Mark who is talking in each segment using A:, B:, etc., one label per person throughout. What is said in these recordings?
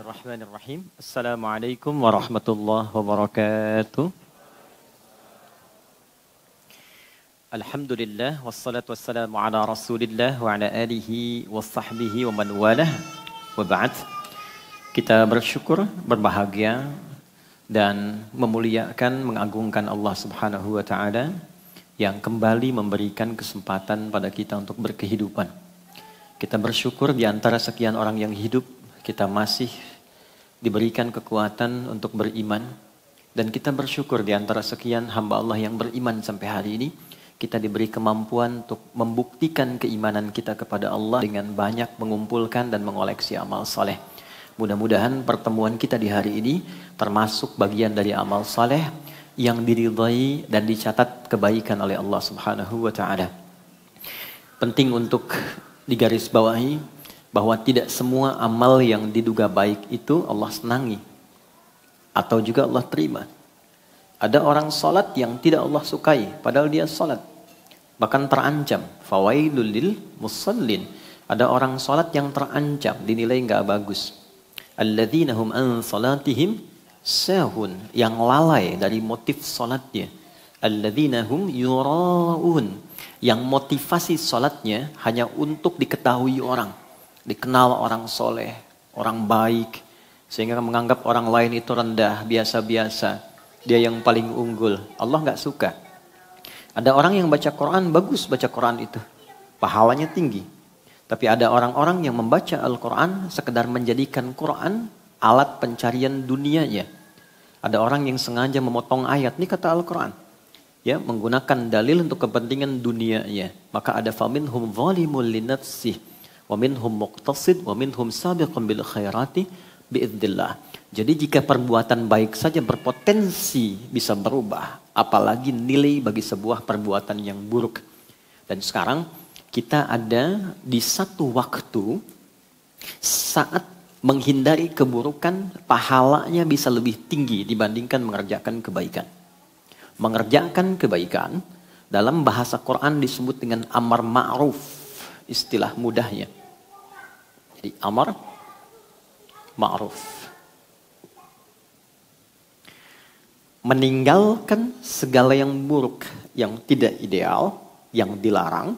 A: Bismillahirrahmanirrahim. Assalamualaikum warahmatullahi wabarakatuh. Alhamdulillah wassalatu wassalamu ala Rasulillah wa ala alihi wa sahbihi wa man walah. Wa ba'd. Kita bersyukur, berbahagia dan memuliakan, mengagungkan Allah Subhanahu wa taala yang kembali memberikan kesempatan pada kita untuk berkehidupan. Kita bersyukur di antara sekian orang yang hidup, kita masih diberikan kekuatan untuk beriman. Dan kita bersyukur di antara sekian hamba Allah yang beriman sampai hari ini, kita diberi kemampuan untuk membuktikan keimanan kita kepada Allah dengan banyak mengumpulkan dan mengoleksi amal saleh. Mudah-mudahan pertemuan kita di hari ini termasuk bagian dari amal saleh yang diridhai dan dicatat kebaikan oleh Allah Subhanahu wa taala. Penting untuk digarisbawahi bahwa tidak semua amal yang diduga baik itu Allah senangi atau juga Allah terima. Ada orang salat yang tidak Allah sukai padahal dia salat, bahkan terancam fawailul lil musallin. Ada orang salat yang terancam dinilai enggak bagus. Alladzina hum an salatihim sahun, yang lalai dari motif salatnya. Alladzina hum yuraun, yang motivasi salatnya hanya untuk diketahui orang. Dikenal orang soleh, orang baik, sehingga menganggap orang lain itu rendah, biasa-biasa. Dia yang paling unggul. Allah nggak suka. Ada orang yang baca Quran, bagus baca Quran itu. Pahalanya tinggi. Tapi ada orang-orang yang membaca Al-Quran sekedar menjadikan Quran alat pencarian dunianya. Ada orang yang sengaja memotong ayat, ini kata Al-Quran. Ya, menggunakan dalil untuk kepentingan dunianya. Maka ada faminhum zalimul linafsih. Wa minhum muqtasid wa minhum sabiqun bil khairati biidznillah. Jadi jika perbuatan baik saja berpotensi bisa berubah, apalagi nilai bagi sebuah perbuatan yang buruk. Dan sekarang kita ada di satu waktu saat menghindari keburukan, pahalanya bisa lebih tinggi dibandingkan mengerjakan kebaikan. Mengerjakan kebaikan dalam bahasa Quran disebut dengan amar ma'ruf, istilah mudahnya. Jadi amar ma'ruf. Meninggalkan segala yang buruk, yang tidak ideal, yang dilarang,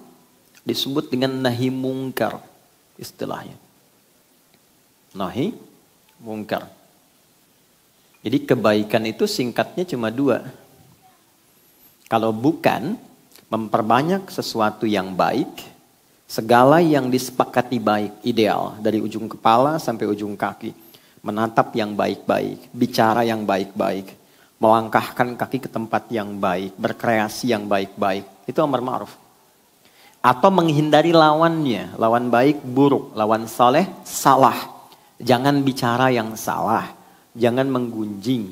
A: disebut dengan nahi mungkar, istilahnya. Nahi mungkar. Jadi kebaikan itu singkatnya cuma dua. Kalau bukan memperbanyak sesuatu yang baik, segala yang disepakati baik, ideal, dari ujung kepala sampai ujung kaki. Menatap yang baik-baik, bicara yang baik-baik, melangkahkan kaki ke tempat yang baik, berkreasi yang baik-baik. Itu amar ma'ruf. Atau menghindari lawannya, lawan baik, buruk, lawan saleh, salah. Jangan bicara yang salah, jangan menggunjing,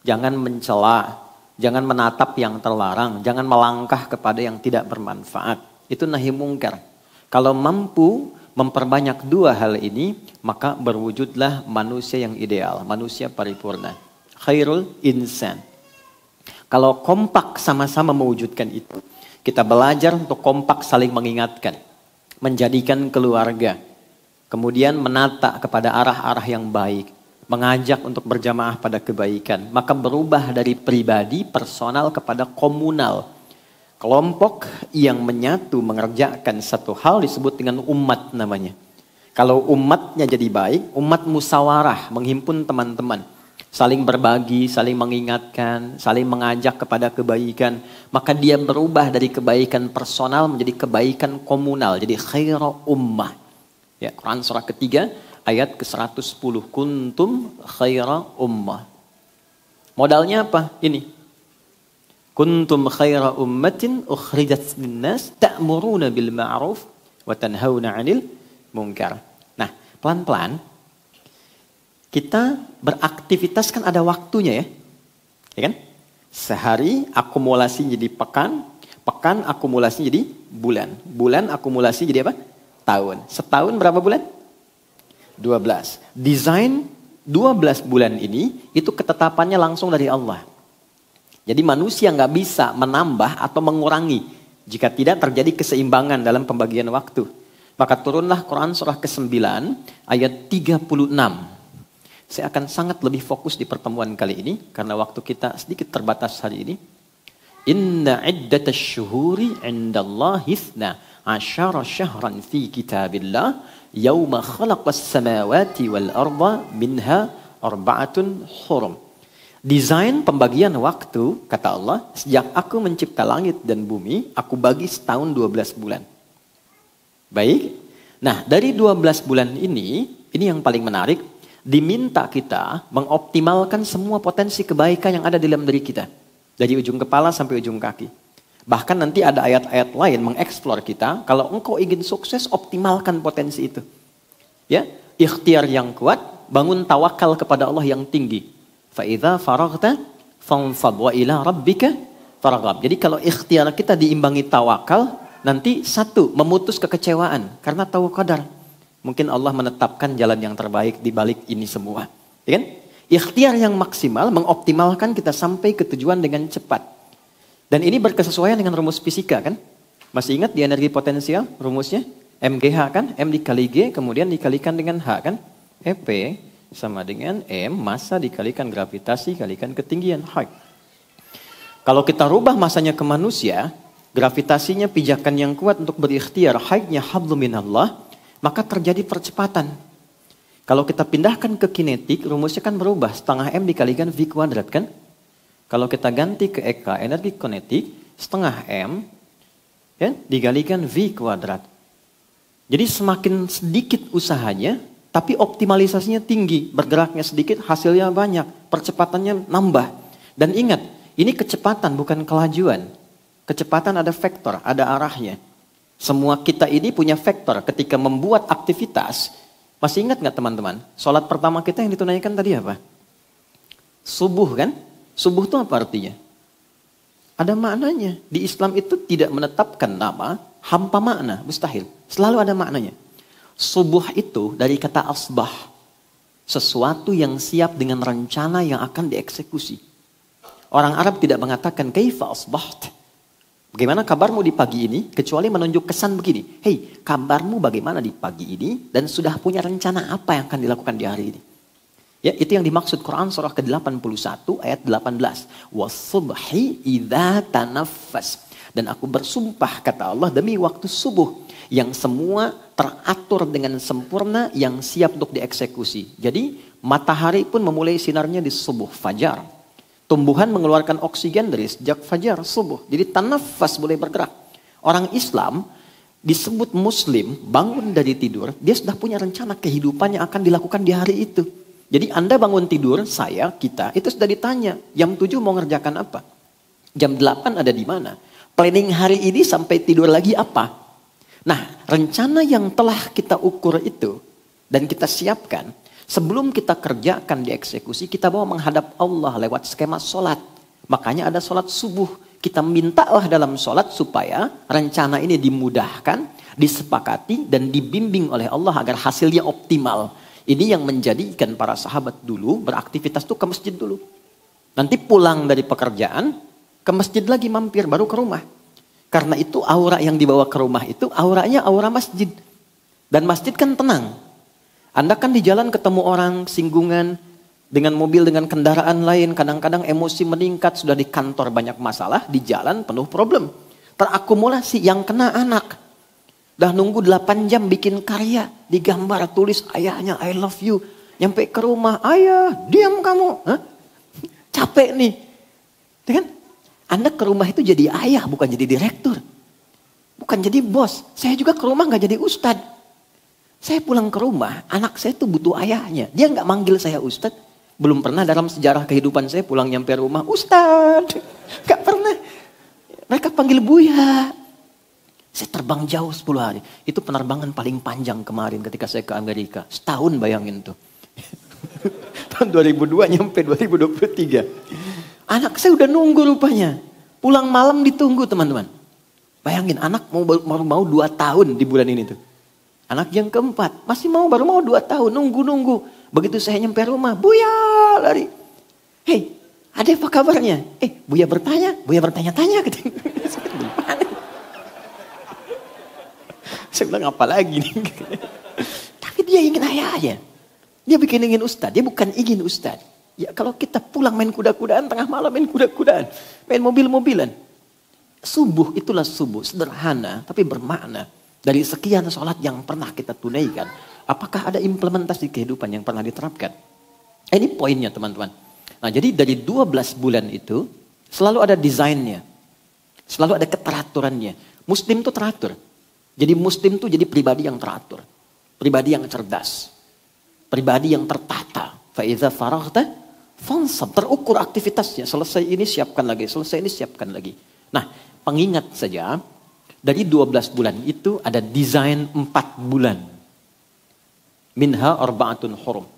A: jangan mencela, jangan menatap yang terlarang, jangan melangkah kepada yang tidak bermanfaat. Itu nahi mungkar. Kalau mampu memperbanyak dua hal ini, maka berwujudlah manusia yang ideal, manusia paripurna. Khairul insan. Kalau kompak sama-sama mewujudkan itu, kita belajar untuk kompak saling mengingatkan, menjadikan keluarga, kemudian menata kepada arah-arah yang baik, mengajak untuk berjamaah pada kebaikan, maka berubah dari pribadi, personal kepada komunal. Kelompok yang menyatu mengerjakan satu hal disebut dengan umat namanya. Kalau umatnya jadi baik, umat musyawarah, menghimpun teman-teman. Saling berbagi, saling mengingatkan, saling mengajak kepada kebaikan. Maka dia berubah dari kebaikan personal menjadi kebaikan komunal. Jadi khairu ummah. Ya, Quran surah ketiga ayat ke-110. Kuntum khairu ummah. Modalnya apa? Ini. Kuntum khaira ummatin ukhrijat linnas ta'muruna bil ma'ruf wa tanhauna 'anil munkar. Nah, pelan-pelan kita beraktivitas kan ada waktunya ya. Ya kan? Sehari akumulasi jadi pekan, pekan akumulasi jadi bulan, bulan akumulasi jadi apa? Tahun. Setahun berapa bulan? 12. Desain 12 bulan ini itu ketetapannya langsung dari Allah. Jadi manusia nggak bisa menambah atau mengurangi jika tidak terjadi keseimbangan dalam pembagian waktu. Maka turunlah Quran surah ke-9 ayat 36. Saya akan sangat lebih fokus di pertemuan kali ini karena waktu kita sedikit terbatas hari ini. Inna iddatash syuhuri 'indallahi 12 syahran fi kitabillah yauma khalaqas samawati wal arda minha arba'atun hurum. Desain pembagian waktu, kata Allah, sejak aku mencipta langit dan bumi, aku bagi setahun 12 bulan. Baik. Nah, dari 12 bulan ini yang paling menarik, diminta kita mengoptimalkan semua potensi kebaikan yang ada di dalam diri kita. Dari ujung kepala sampai ujung kaki. Bahkan nanti ada ayat-ayat lain mengeksplor kita, kalau engkau ingin sukses, optimalkan potensi itu. Ya, ikhtiar yang kuat, bangun tawakal kepada Allah yang tinggi. Fa'idha faraghta fanfad wa ila rabbika faraghab. Jadi kalau ikhtiar kita diimbangi tawakal, nanti satu, memutus kekecewaan karena tahu qadar. Mungkin Allah menetapkan jalan yang terbaik di balik ini semua. Ya kan? Ikhtiar yang maksimal mengoptimalkan kita sampai ke tujuan dengan cepat. Dan ini berkesesuaian dengan rumus fisika kan? Masih ingat di energi potensial rumusnya? MGH kan? M dikali G kemudian dikalikan dengan H kan? EP sama dengan M, massa dikalikan gravitasi kalikan ketinggian height. Kalau kita rubah masanya ke manusia, gravitasinya pijakan yang kuat untuk berikhtiar, heightnya hablum minallah, maka terjadi percepatan. Kalau kita pindahkan ke kinetik, rumusnya kan berubah, setengah M dikalikan V kuadrat kan? Kalau kita ganti ke EK, energi kinetik, setengah M ya, dikalikan V kuadrat. Jadi semakin sedikit usahanya, tapi optimalisasinya tinggi, bergeraknya sedikit, hasilnya banyak, percepatannya nambah. Dan ingat, ini kecepatan bukan kelajuan. Kecepatan ada vektor, ada arahnya. Semua kita ini punya vektor ketika membuat aktivitas. Masih ingat nggak teman-teman? Sholat pertama kita yang ditunaikan tadi apa? Subuh kan? Subuh itu apa artinya? Ada maknanya. Di Islam itu tidak menetapkan nama, hampa makna, mustahil. Selalu ada maknanya. Subuh itu dari kata asbah. Sesuatu yang siap dengan rencana yang akan dieksekusi. Orang Arab tidak mengatakan kaifa asbaht. Bagaimana kabarmu di pagi ini? Kecuali menunjuk kesan begini. Hei, kabarmu bagaimana di pagi ini? Dan sudah punya rencana apa yang akan dilakukan di hari ini? Ya, itu yang dimaksud Quran surah ke-81 ayat 18. Wasubhi idza tanaffas. Dan aku bersumpah kata Allah demi waktu subuh yang semua teratur dengan sempurna yang siap untuk dieksekusi. Jadi matahari pun memulai sinarnya di subuh fajar. Tumbuhan mengeluarkan oksigen dari sejak fajar subuh. Jadi tanafas boleh bergerak. Orang Islam disebut muslim bangun dari tidur. Dia sudah punya rencana kehidupan yang akan dilakukan di hari itu. Jadi Anda bangun tidur, saya, kita itu sudah ditanya. Jam 7 mau ngerjakan apa? Jam 8 ada di mana? Planning hari ini sampai tidur lagi apa? Nah, rencana yang telah kita ukur itu dan kita siapkan, sebelum kita kerjakan dieksekusi, kita bawa menghadap Allah lewat skema sholat. Makanya ada sholat subuh. Kita mintalah dalam sholat supaya rencana ini dimudahkan, disepakati dan dibimbing oleh Allah agar hasilnya optimal. Ini yang menjadikan para sahabat dulu beraktivitas tuh ke masjid dulu. Nanti pulang dari pekerjaan, ke masjid lagi mampir, baru ke rumah. Karena itu aura yang dibawa ke rumah itu auranya aura masjid. Dan masjid kan tenang. Anda kan di jalan ketemu orang singgungan dengan mobil, dengan kendaraan lain. Kadang-kadang emosi meningkat, sudah di kantor banyak masalah, di jalan penuh problem. Terakumulasi yang kena anak. Dah nunggu 8 jam bikin karya, digambar, tulis ayahnya I love you. Nyampe ke rumah, ayah diam kamu. Hah? Capek nih. Kan? Anda ke rumah itu jadi ayah, bukan jadi direktur. Bukan jadi bos. Saya juga ke rumah gak jadi ustad. Saya pulang ke rumah, anak saya tuh butuh ayahnya. Dia gak manggil saya ustad. Belum pernah dalam sejarah kehidupan saya pulang nyampe rumah, ustad. Gak pernah. Mereka panggil Buya. Saya terbang jauh 10 hari. Itu penerbangan paling panjang kemarin ketika saya ke Amerika. Setahun bayangin tuh. Tahun 2002 nyampe 2023. Anak saya udah nunggu rupanya. Pulang malam ditunggu teman-teman. Bayangin anak mau 2 tahun di bulan ini tuh. Anak yang keempat masih baru mau 2 tahun nunggu. Begitu saya nyampe rumah, Buya lari. Hei, ada apa kabarnya? Buya bertanya-tanya. Saya bilang apa lagi nih? Tapi dia ingin ayahnya. Dia bikin ingin ustadz, dia bukan ingin ustadz. Ya kalau kita pulang main kuda-kudaan, tengah malam main kuda-kudaan, main mobil-mobilan. Subuh itulah subuh, sederhana tapi bermakna. Dari sekian sholat yang pernah kita tunaikan, apakah ada implementasi kehidupan yang pernah diterapkan? Ini poinnya teman-teman. Nah jadi dari 12 bulan itu, selalu ada desainnya. Selalu ada keteraturannya. Muslim itu teratur. Jadi Muslim itu jadi pribadi yang teratur. Pribadi yang cerdas. Pribadi yang tertata. Faiza faraghta fansab. Terukur aktivitasnya. Selesai ini siapkan lagi. Selesai ini siapkan lagi. Nah pengingat saja. Dari 12 bulan itu ada desain 4 bulan. Minha arba'atun hurum.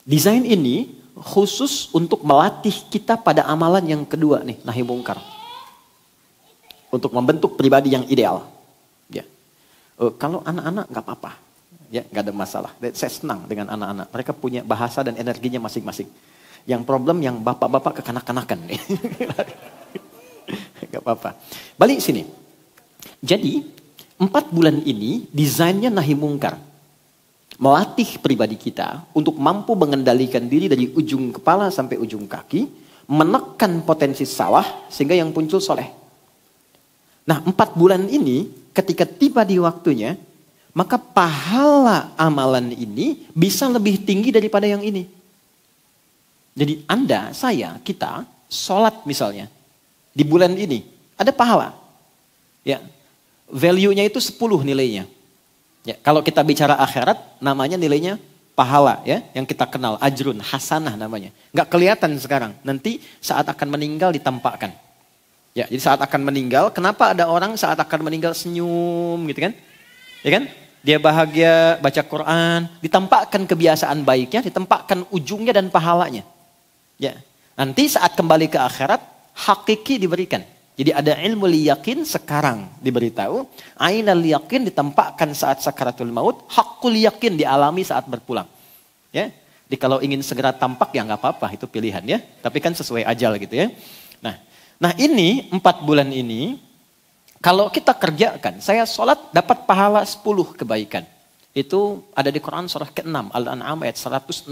A: Desain ini khusus untuk melatih kita pada amalan yang kedua nih, nahi mungkar. Untuk membentuk pribadi yang ideal. Ya. Kalau anak-anak nggak apa-apa, ya nggak ada masalah. Saya senang dengan anak-anak. Mereka punya bahasa dan energinya masing-masing. Yang problem yang bapak-bapak kekanak-kanakan nih. Nggak apa-apa. Balik sini. Jadi 4 bulan ini desainnya nahi mungkar. Melatih pribadi kita untuk mampu mengendalikan diri dari ujung kepala sampai ujung kaki. Menekan potensi salah sehingga yang muncul soleh. Nah 4 bulan ini ketika tiba di waktunya, maka pahala amalan ini bisa lebih tinggi daripada yang ini. Jadi Anda, saya, kita sholat misalnya di bulan ini ada pahala. Ya, value-nya itu 10 nilainya. Ya, kalau kita bicara akhirat namanya nilainya pahala ya, yang kita kenal ajrun, hasanah namanya. Nggak kelihatan sekarang, nanti saat akan meninggal ditampakkan. Ya, jadi saat akan meninggal, kenapa ada orang saat akan meninggal senyum gitu kan? Ya kan? Dia bahagia, baca Quran, ditampakkan kebiasaan baiknya, ditampakkan ujungnya dan pahalanya. Ya. Nanti saat kembali ke akhirat, hakiki diberikan. Jadi ada ilmu yakin sekarang diberitahu, ainal yakin ditampakkan saat sakaratul maut, hakul yakin dialami saat berpulang. Ya. Jadi kalau ingin segera tampak ya nggak apa-apa, itu pilihan ya. Tapi kan sesuai ajal gitu ya. Nah ini 4 bulan ini, kalau kita kerjakan, saya sholat dapat pahala 10 kebaikan. Itu ada di Quran surah ke-6, Al-An'am ayat 160.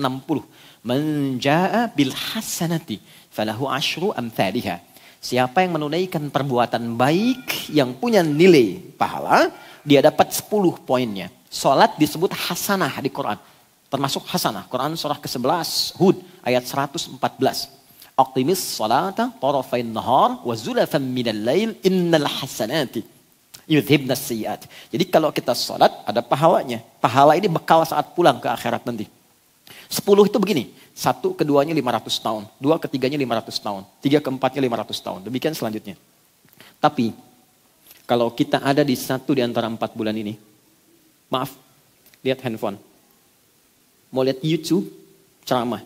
A: Man jaa bil hasanati falahu asyru amthaliha. Siapa yang menunaikan perbuatan baik yang punya nilai pahala, dia dapat 10 poinnya. Sholat disebut hasanah di Quran. Termasuk hasanah. Quran surah ke-11, Hud ayat 114. Aqimis salata tarafain nahar wa zulafan minal lail innal hasanati yudhibnas sayyiat. Jadi kalau kita salat ada pahalanya. Pahala ini bekal saat pulang ke akhirat nanti. 10 itu begini. 1 keduanya 500 tahun. 2 ketiganya 500 tahun. 3 keempatnya 500 tahun. Demikian selanjutnya. Tapi kalau kita ada di satu di antara 4 bulan ini. Maaf. Lihat handphone. Mau lihat YouTube ceramah.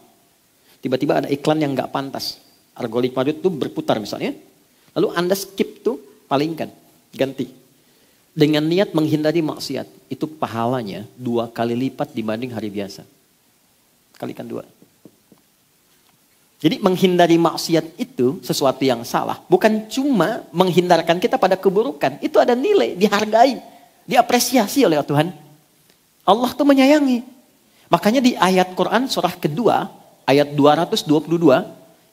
A: Tiba-tiba ada iklan yang nggak pantas. Algoritma itu berputar misalnya. Lalu Anda skip tuh, palingkan, ganti. Dengan niat menghindari maksiat. Itu pahalanya 2 kali lipat dibanding hari biasa. Kalikan 2. Jadi menghindari maksiat itu sesuatu yang salah. Bukan cuma menghindarkan kita pada keburukan. Itu ada nilai, dihargai, diapresiasi oleh Tuhan. Allah tuh menyayangi. Makanya di ayat Quran surah kedua, ayat 222,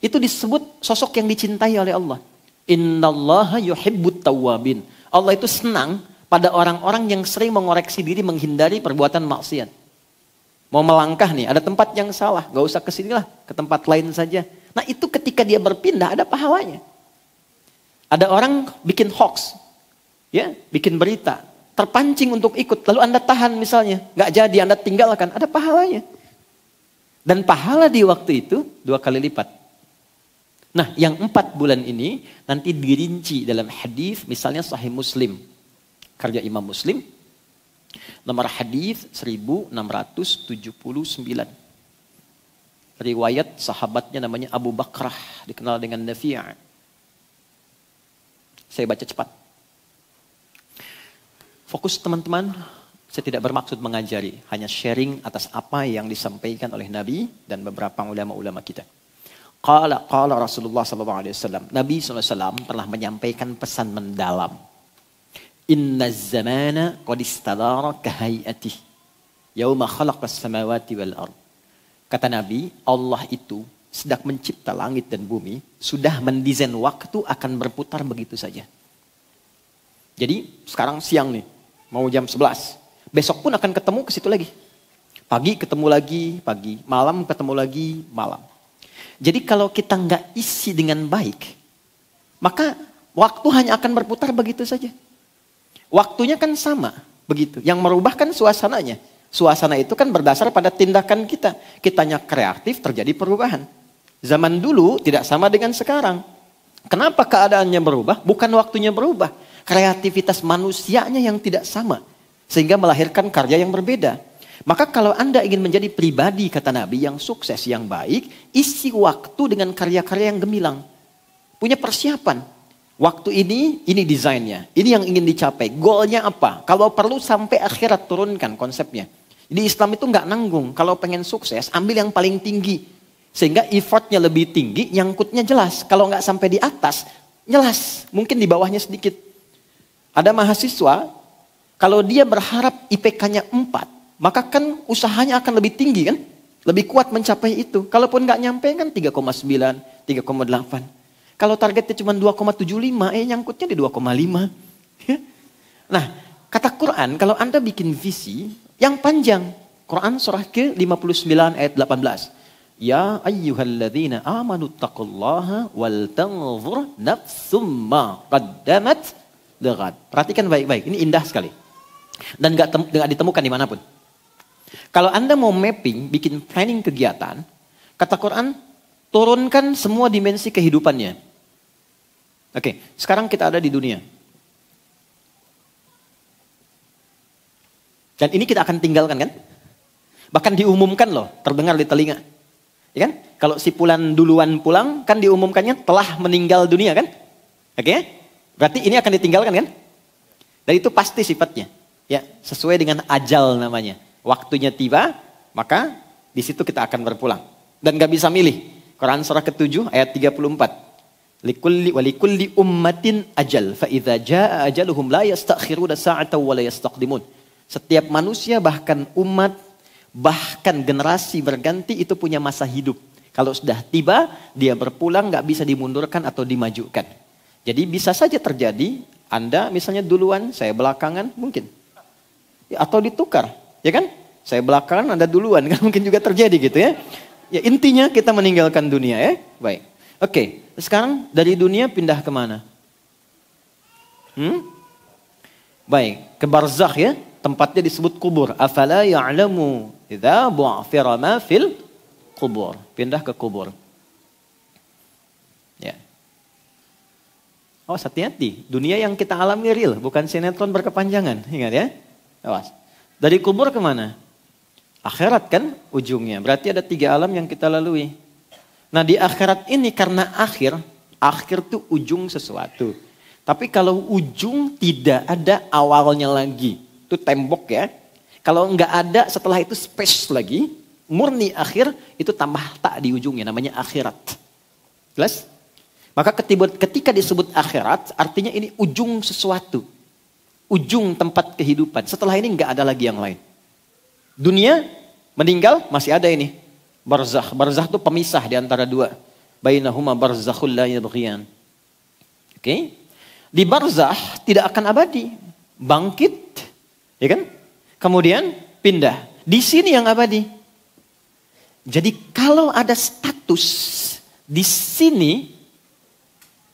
A: itu disebut sosok yang dicintai oleh Allah. Innallaha yuhibbut tawwabin. Allah itu senang pada orang-orang yang sering mengoreksi diri menghindari perbuatan maksiat. Mau melangkah nih, ada tempat yang salah, gak usah kesinilah, ke tempat lain saja. Nah itu ketika dia berpindah ada pahalanya. Ada orang bikin hoax, ya, bikin berita, terpancing untuk ikut, lalu Anda tahan misalnya, gak jadi Anda tinggalkan, ada pahalanya. Dan pahala di waktu itu 2 kali lipat. Nah yang 4 bulan ini nanti dirinci dalam hadis, misalnya Sahih Muslim. Karya Imam Muslim. Nomor hadis 1679. Riwayat sahabatnya namanya Abu Bakrah. Dikenal dengan Nafi'. Saya baca cepat. Fokus teman-teman. Saya tidak bermaksud mengajari, hanya sharing atas apa yang disampaikan oleh Nabi dan beberapa ulama-ulama kita. Qala Rasulullah SAW. Nabi SAW pernah menyampaikan pesan mendalam. Inna zamana qad istadara kahayatih. Yauma khalaqas samawati wal ard. Kata Nabi, Allah itu sedang mencipta langit dan bumi, sudah mendesain waktu akan berputar begitu saja. Jadi sekarang siang nih, mau jam 11. Besok pun akan ketemu ke situ lagi. Pagi ketemu lagi, pagi. Malam ketemu lagi, malam. Jadi kalau kita nggak isi dengan baik, maka waktu hanya akan berputar begitu saja. Waktunya kan sama, begitu. Yang merubah kan suasananya. Suasana itu kan berdasar pada tindakan kita. Kitanya kreatif, terjadi perubahan. Zaman dulu tidak sama dengan sekarang. Kenapa keadaannya berubah? Bukan waktunya berubah. Kreativitas manusianya yang tidak sama. Sehingga melahirkan karya yang berbeda. Maka kalau Anda ingin menjadi pribadi, kata Nabi, yang sukses, yang baik, isi waktu dengan karya-karya yang gemilang. Punya persiapan. Waktu ini desainnya. Ini yang ingin dicapai. Goalnya apa? Kalau perlu sampai akhirat turunkan konsepnya. Di Islam itu nggak nanggung. Kalau pengen sukses, ambil yang paling tinggi. Sehingga effortnya lebih tinggi, nyangkutnya jelas. Kalau nggak sampai di atas, jelas. Mungkin di bawahnya sedikit. Ada mahasiswa, kalau dia berharap IPK-nya 4, maka kan usahanya akan lebih tinggi kan? Lebih kuat mencapai itu. Kalaupun nggak nyampe kan 3,9, 3,8. Kalau targetnya cuma 2,75, nyangkutnya di 2,5. Nah, kata Quran, kalau Anda bikin visi yang panjang. Quran surah ke-59 ayat 18. Ya ayyuhalladzina amanu taqullaha wal tanzur nafsum ma qaddamat lighad. Perhatikan baik-baik, ini indah sekali. Dan nggak ditemukan dimanapun. Kalau Anda mau mapping, bikin planning kegiatan, kata Quran, turunkan semua dimensi kehidupannya. Oke, sekarang kita ada di dunia. Dan ini kita akan tinggalkan kan? Bahkan diumumkan loh, terdengar di telinga. Ya kan? Kalau si Fulan duluan pulang, kan diumumkannya telah meninggal dunia kan? Oke? Berarti ini akan ditinggalkan kan? Dan itu pasti sifatnya. Ya, sesuai dengan ajal namanya. Waktunya tiba, maka di situ kita akan berpulang. Dan gak bisa milih. Quran surah ke-7 ayat 34. Walikulli ummatin ajal. Fa'idha ja'a ajaluhum la yastakhiruna sa'atan wa la yastaqdimun. Setiap manusia, bahkan umat, bahkan generasi berganti itu punya masa hidup. Kalau sudah tiba, dia berpulang gak bisa dimundurkan atau dimajukan. Jadi bisa saja terjadi, Anda misalnya duluan, saya belakangan, mungkin. Ya, atau ditukar, ya kan? Saya belakangan, Anda duluan, kan mungkin juga terjadi gitu ya. Ya intinya kita meninggalkan dunia ya. Baik. Oke, sekarang dari dunia pindah kemana? Baik, ke barzakh ya. Tempatnya disebut kubur. Afala ya'lamu idza bu'thira ma fil kubur. Pindah ke kubur. Ya. Awas hati-hati. Dunia yang kita alami real, bukan sinetron berkepanjangan. Ingat ya. Awas. Dari kubur kemana? Akhirat kan ujungnya. Berarti ada 3 alam yang kita lalui. Nah di akhirat ini karena akhir tuh ujung sesuatu. Tapi kalau ujung tidak ada awalnya lagi. Itu tembok ya. Kalau nggak ada setelah itu space lagi. Murni akhir itu tambah tak di ujungnya. Namanya akhirat. Jelas? Maka ketika disebut akhirat artinya ini ujung sesuatu. Ujung tempat kehidupan. Setelah ini nggak ada lagi yang lain. Dunia meninggal masih ada ini. Barzakh. Barzakh itu pemisah di antara dua. Bainahuma barzakhul la yabghiyan. Oke. Di barzakh tidak akan abadi. Bangkit. Ya kan? Kemudian pindah. Di sini yang abadi. Jadi kalau ada status di sini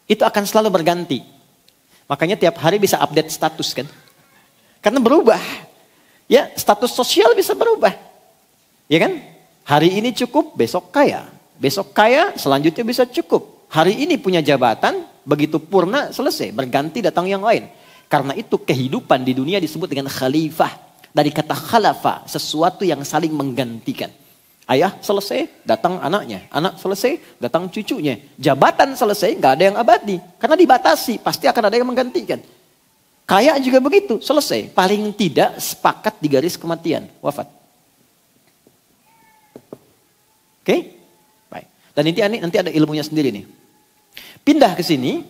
A: itu akan selalu berganti. Makanya tiap hari bisa update status kan? Karena berubah. Ya, status sosial bisa berubah. Ya kan? Hari ini cukup, besok kaya. Besok kaya, selanjutnya bisa cukup. Hari ini punya jabatan, begitu purna, selesai. Berganti datang yang lain. Karena itu kehidupan di dunia disebut dengan khalifah. Dari kata khalafa, sesuatu yang saling menggantikan. Ayah selesai, datang anaknya. Anak selesai, datang cucunya. Jabatan selesai, gak ada yang abadi. Karena dibatasi, pasti akan ada yang menggantikan. Kaya juga begitu, selesai. Paling tidak sepakat di garis kematian, wafat. Oke, baik. Dan nanti ada ilmunya sendiri nih. Pindah ke sini,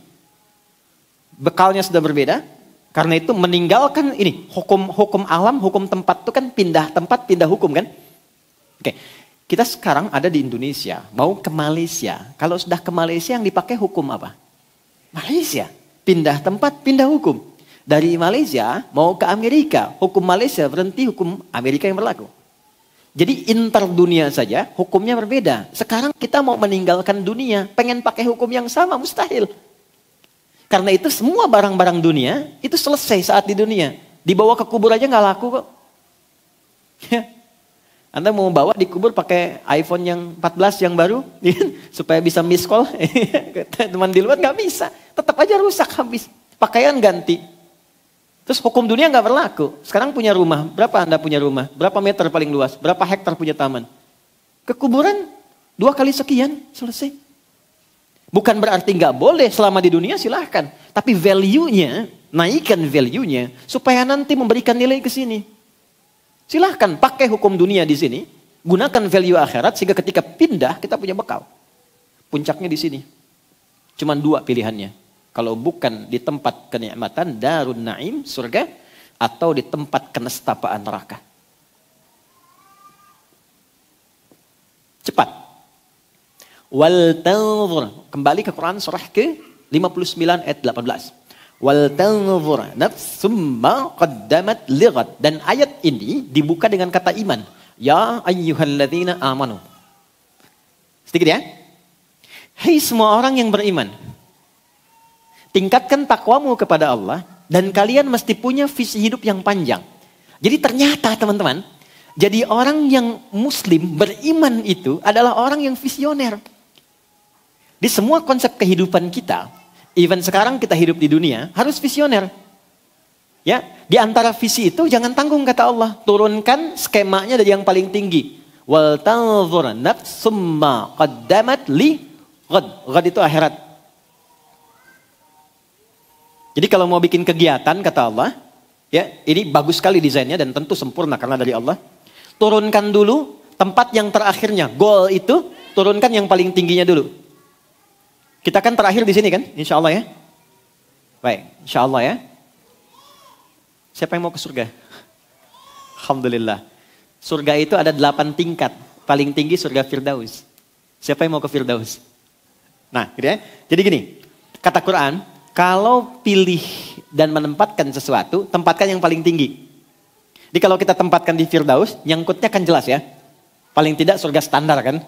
A: bekalnya sudah berbeda, Karena itu meninggalkan ini, hukum alam, hukum tempat itu kan pindah tempat, pindah hukum kan. Oke, kita sekarang ada di Indonesia, mau ke Malaysia. Kalau sudah ke Malaysia yang dipakai hukum apa? Malaysia. Pindah tempat, pindah hukum. Dari Malaysia mau ke Amerika, hukum Malaysia berhenti, hukum Amerika yang berlaku. Jadi inter dunia saja hukumnya berbeda. Sekarang kita mau meninggalkan dunia, pengen pakai hukum yang sama, mustahil. Karena itu semua barang-barang dunia itu selesai saat di dunia. Dibawa ke kubur aja nggak laku kok. Ya. Anda mau bawa di kubur pakai iPhone yang 14 yang baru, supaya bisa miss call. Teman di luar nggak bisa, tetap aja rusak habis. Pakaian ganti. Terus hukum dunia nggak berlaku. Sekarang punya rumah, berapa Anda punya rumah? Berapa meter paling luas? Berapa hektar punya taman? Ke kuburan 2 kali sekian, selesai. Bukan berarti nggak boleh selama di dunia, silahkan. Tapi value-nya, naikkan value-nya supaya nanti memberikan nilai ke sini. Silahkan pakai hukum dunia di sini, gunakan value akhirat sehingga ketika pindah kita punya bekal. Puncaknya di sini. Cuman 2 pilihannya. Kalau bukan di tempat kenikmatan darun naim, surga, atau di tempat kenestapaan neraka. Cepat. Wal tanzur, kembali ke Quran surah ke-59 ayat 18. Wal tanzur nafsum ma qaddamat lighad. Dan ayat ini dibuka dengan kata iman. Ya ayyuhalladzina amanu. Sedikit ya. Hai semua orang yang beriman. Tingkatkan takwamu kepada Allah dan kalian mesti punya visi hidup yang panjang. Jadi ternyata teman-teman, jadi orang yang muslim beriman itu adalah orang yang visioner. Di semua konsep kehidupan kita, even sekarang kita hidup di dunia, harus visioner. Ya, di antara visi itu jangan tanggung kata Allah, turunkan skemanya dari yang paling tinggi. Wal tanzur nafsum ma qaddamat li ghad. Ghad itu akhirat. Jadi kalau mau bikin kegiatan kata Allah, ya, ini bagus sekali desainnya dan tentu sempurna karena dari Allah. Turunkan dulu tempat yang terakhirnya, goal itu turunkan yang paling tingginya dulu. Kita kan terakhir di sini kan, insya Allah ya. Baik, insya Allah ya. Siapa yang mau ke surga? Alhamdulillah. Surga itu ada 8 tingkat. Paling tinggi surga Firdaus. Siapa yang mau ke Firdaus? Nah, gitu ya. Jadi gini, kata Quran, kalau pilih dan menempatkan sesuatu, tempatkan yang paling tinggi. Jadi kalau kita tempatkan di Firdaus, nyangkutnya kan jelas ya. Paling tidak surga standar kan.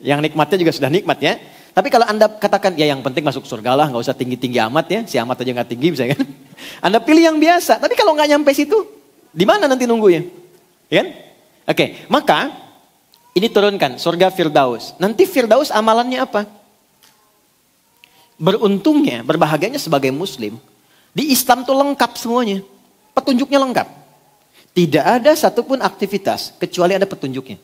A: Yang nikmatnya juga sudah nikmat ya. Tapi kalau Anda katakan, ya yang penting masuk surga lah, nggak usah tinggi-tinggi amat ya. Si amat aja nggak tinggi misalnya kan. Anda pilih yang biasa. Tapi kalau nggak nyampe situ, di mana nanti nunggunya? Ya kan? Oke, maka ini turunkan surga Firdaus. Nanti Firdaus amalannya apa? Beruntungnya, berbahagianya sebagai muslim, di Islam tuh lengkap semuanya. Petunjuknya lengkap. Tidak ada satupun aktivitas kecuali ada petunjuknya.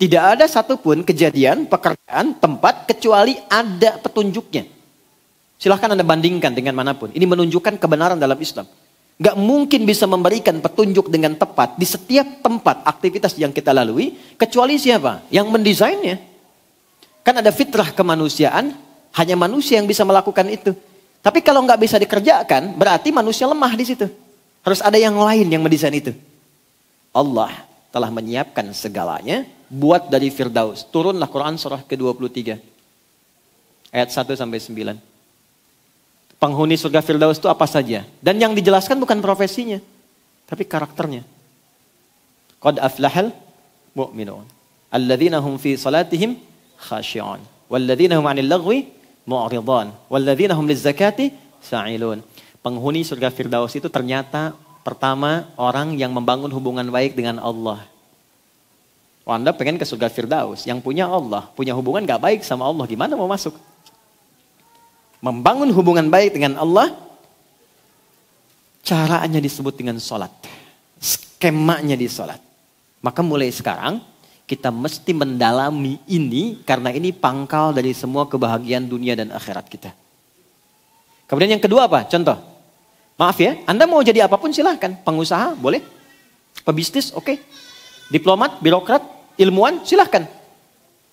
A: Tidak ada satupun kejadian, pekerjaan, tempat kecuali ada petunjuknya. Silahkan Anda bandingkan dengan manapun. Ini menunjukkan kebenaran dalam Islam. Gak mungkin bisa memberikan petunjuk dengan tepat di setiap tempat aktivitas yang kita lalui. Kecuali siapa? Yang mendesainnya. Kan ada fitrah kemanusiaan. Hanya manusia yang bisa melakukan itu. Tapi kalau nggak bisa dikerjakan, berarti manusia lemah di situ. Harus ada yang lain yang mendesain itu. Allah telah menyiapkan segalanya buat dari Firdaus. Turunlah Quran surah ke-23. Ayat 1 sampai 9. Penghuni surga Firdaus itu apa saja. Dan yang dijelaskan bukan profesinya. Tapi karakternya. Qad aflahal mu'minun. Alladzina hum fi salatihim khashi'un. Walladzina hum 'anil lagwi mu'ridun. Walladzina hum lizzakati sa'ilun. Penghuni surga Firdaus itu ternyata pertama orang yang membangun hubungan baik dengan Allah. Oh, Anda pengen ke surga Firdaus, yang punya Allah, punya hubungan gak baik sama Allah, gimana mau masuk? Membangun hubungan baik dengan Allah, caranya disebut dengan sholat. Skemanya di sholat. Maka mulai sekarang, kita mesti mendalami ini, karena ini pangkal dari semua kebahagiaan dunia dan akhirat kita. Kemudian yang kedua apa? Contoh. Maaf ya, Anda mau jadi apapun silahkan. Pengusaha boleh. Pebisnis oke. Diplomat, birokrat, ilmuwan silahkan.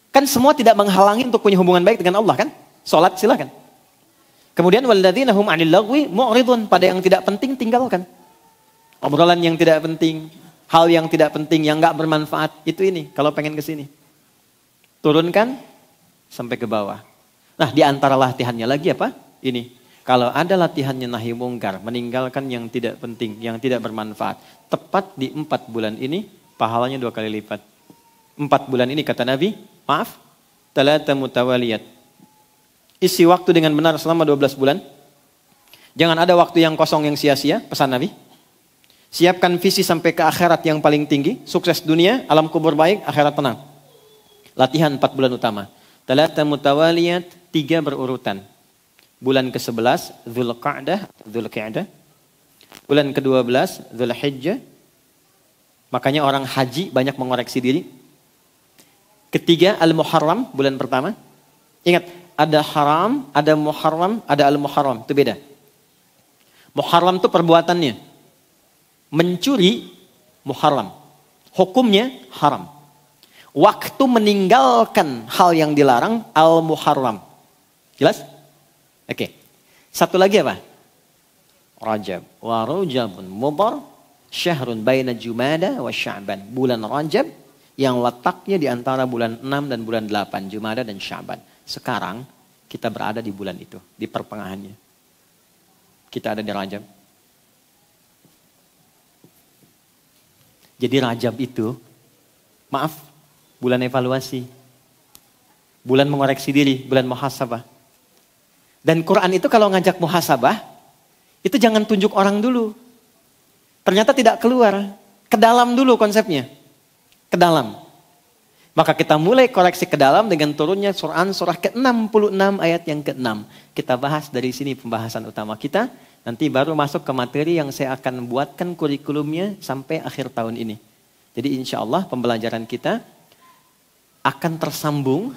A: Kan semua tidak menghalangi untuk punya hubungan baik dengan Allah kan. Sholat silahkan. Kemudian walladzina hum 'anil lagwi mu'ridun, pada yang tidak penting tinggalkan. Obrolan yang tidak penting, hal yang tidak penting, yang enggak bermanfaat, itu ini kalau pengen ke sini. Turunkan sampai ke bawah. Nah, di antara latihannya lagi apa? Ini. Kalau ada latihannya nahi mungkar, meninggalkan yang tidak penting, yang tidak bermanfaat. Tepat di 4 bulan ini, pahalanya 2 kali lipat. 4 bulan ini kata Nabi, maaf, talata mutawaliyat. Isi waktu dengan benar selama 12 bulan. Jangan ada waktu yang kosong yang sia-sia, pesan Nabi. Siapkan visi sampai ke akhirat yang paling tinggi. Sukses dunia, alam kubur baik, akhirat tenang. Latihan 4 bulan utama. Talata mutawaliyat, 3 berurutan. Bulan ke-11, Dzulqa'dah. Bulan ke-12, Dzulhijjah. Makanya orang haji banyak mengoreksi diri. Ketiga, Al-Muharram, bulan pertama. Ingat, ada haram, ada muharram, ada al-muharram. Itu beda. Muharram itu perbuatannya. Mencuri, muharram. Hukumnya, haram. Waktu meninggalkan hal yang dilarang, al-muharram. Jelas? Oke. Satu lagi apa? Rajab. Wa Rajabun Mudhar syahrun baina Jumada wa Sya'ban. Bulan Rajab yang letaknya di antara bulan 6 dan bulan 8, Jumada dan Sya'ban. Sekarang kita berada di bulan itu, di pertengahannya. Kita ada di Rajab. Jadi Rajab itu, maaf, bulan evaluasi. Bulan mengoreksi diri, bulan muhasabah. Dan Quran itu kalau ngajak muhasabah, itu jangan tunjuk orang dulu. Ternyata tidak keluar. Ke dalam dulu konsepnya. Ke dalam. Maka kita mulai koreksi ke dalam dengan turunnya Quran surah ke-66 ayat yang ke-6. Kita bahas dari sini pembahasan utama kita. Nanti baru masuk ke materi yang saya akan buatkan kurikulumnya sampai akhir tahun ini. Jadi insya Allah pembelajaran kita akan tersambung,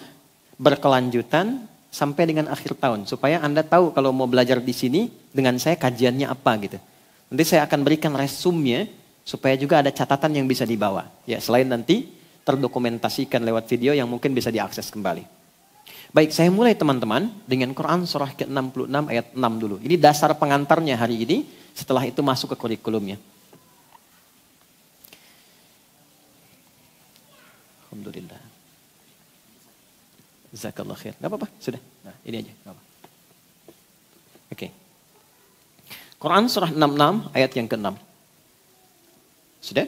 A: berkelanjutan sampai dengan akhir tahun. Supaya Anda tahu kalau mau belajar di sini dengan saya kajiannya apa gitu. Nanti saya akan berikan resumnya supaya juga ada catatan yang bisa dibawa. Ya, selain nanti terdokumentasikan lewat video yang mungkin bisa diakses kembali. Baik, saya mulai teman-teman dengan Quran surah ke-66 ayat 6 dulu. Ini dasar pengantarnya hari ini, setelah itu masuk ke kurikulumnya. Alhamdulillah. Jazakallah khair. Gak apa-apa, sudah. Nah, ini aja. Gak apa. Oke. Quran surah 66 ayat yang ke-6. Sudah?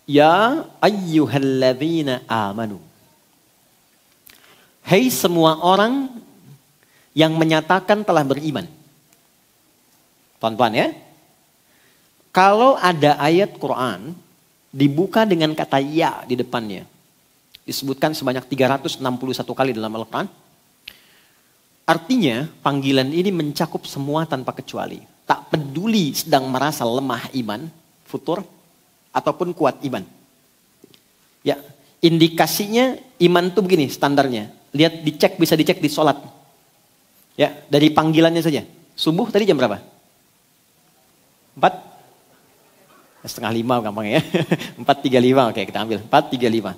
A: Ya ayyuhalladzina amanu. Hai semua orang yang menyatakan telah beriman. Tuan-tuan ya. Kalau ada ayat Quran dibuka dengan kata ya di depannya. Disebutkan sebanyak 361 kali dalam Al-Quran. Artinya panggilan ini mencakup semua tanpa kecuali. Tak peduli sedang merasa lemah iman, futur, ataupun kuat iman. Ya, indikasinya iman tuh begini standarnya. Lihat dicek, bisa dicek di sholat. Ya, dari panggilannya saja. Subuh tadi jam berapa? 4:30 gampang ya. 4:35, oke kita ambil. 4:35.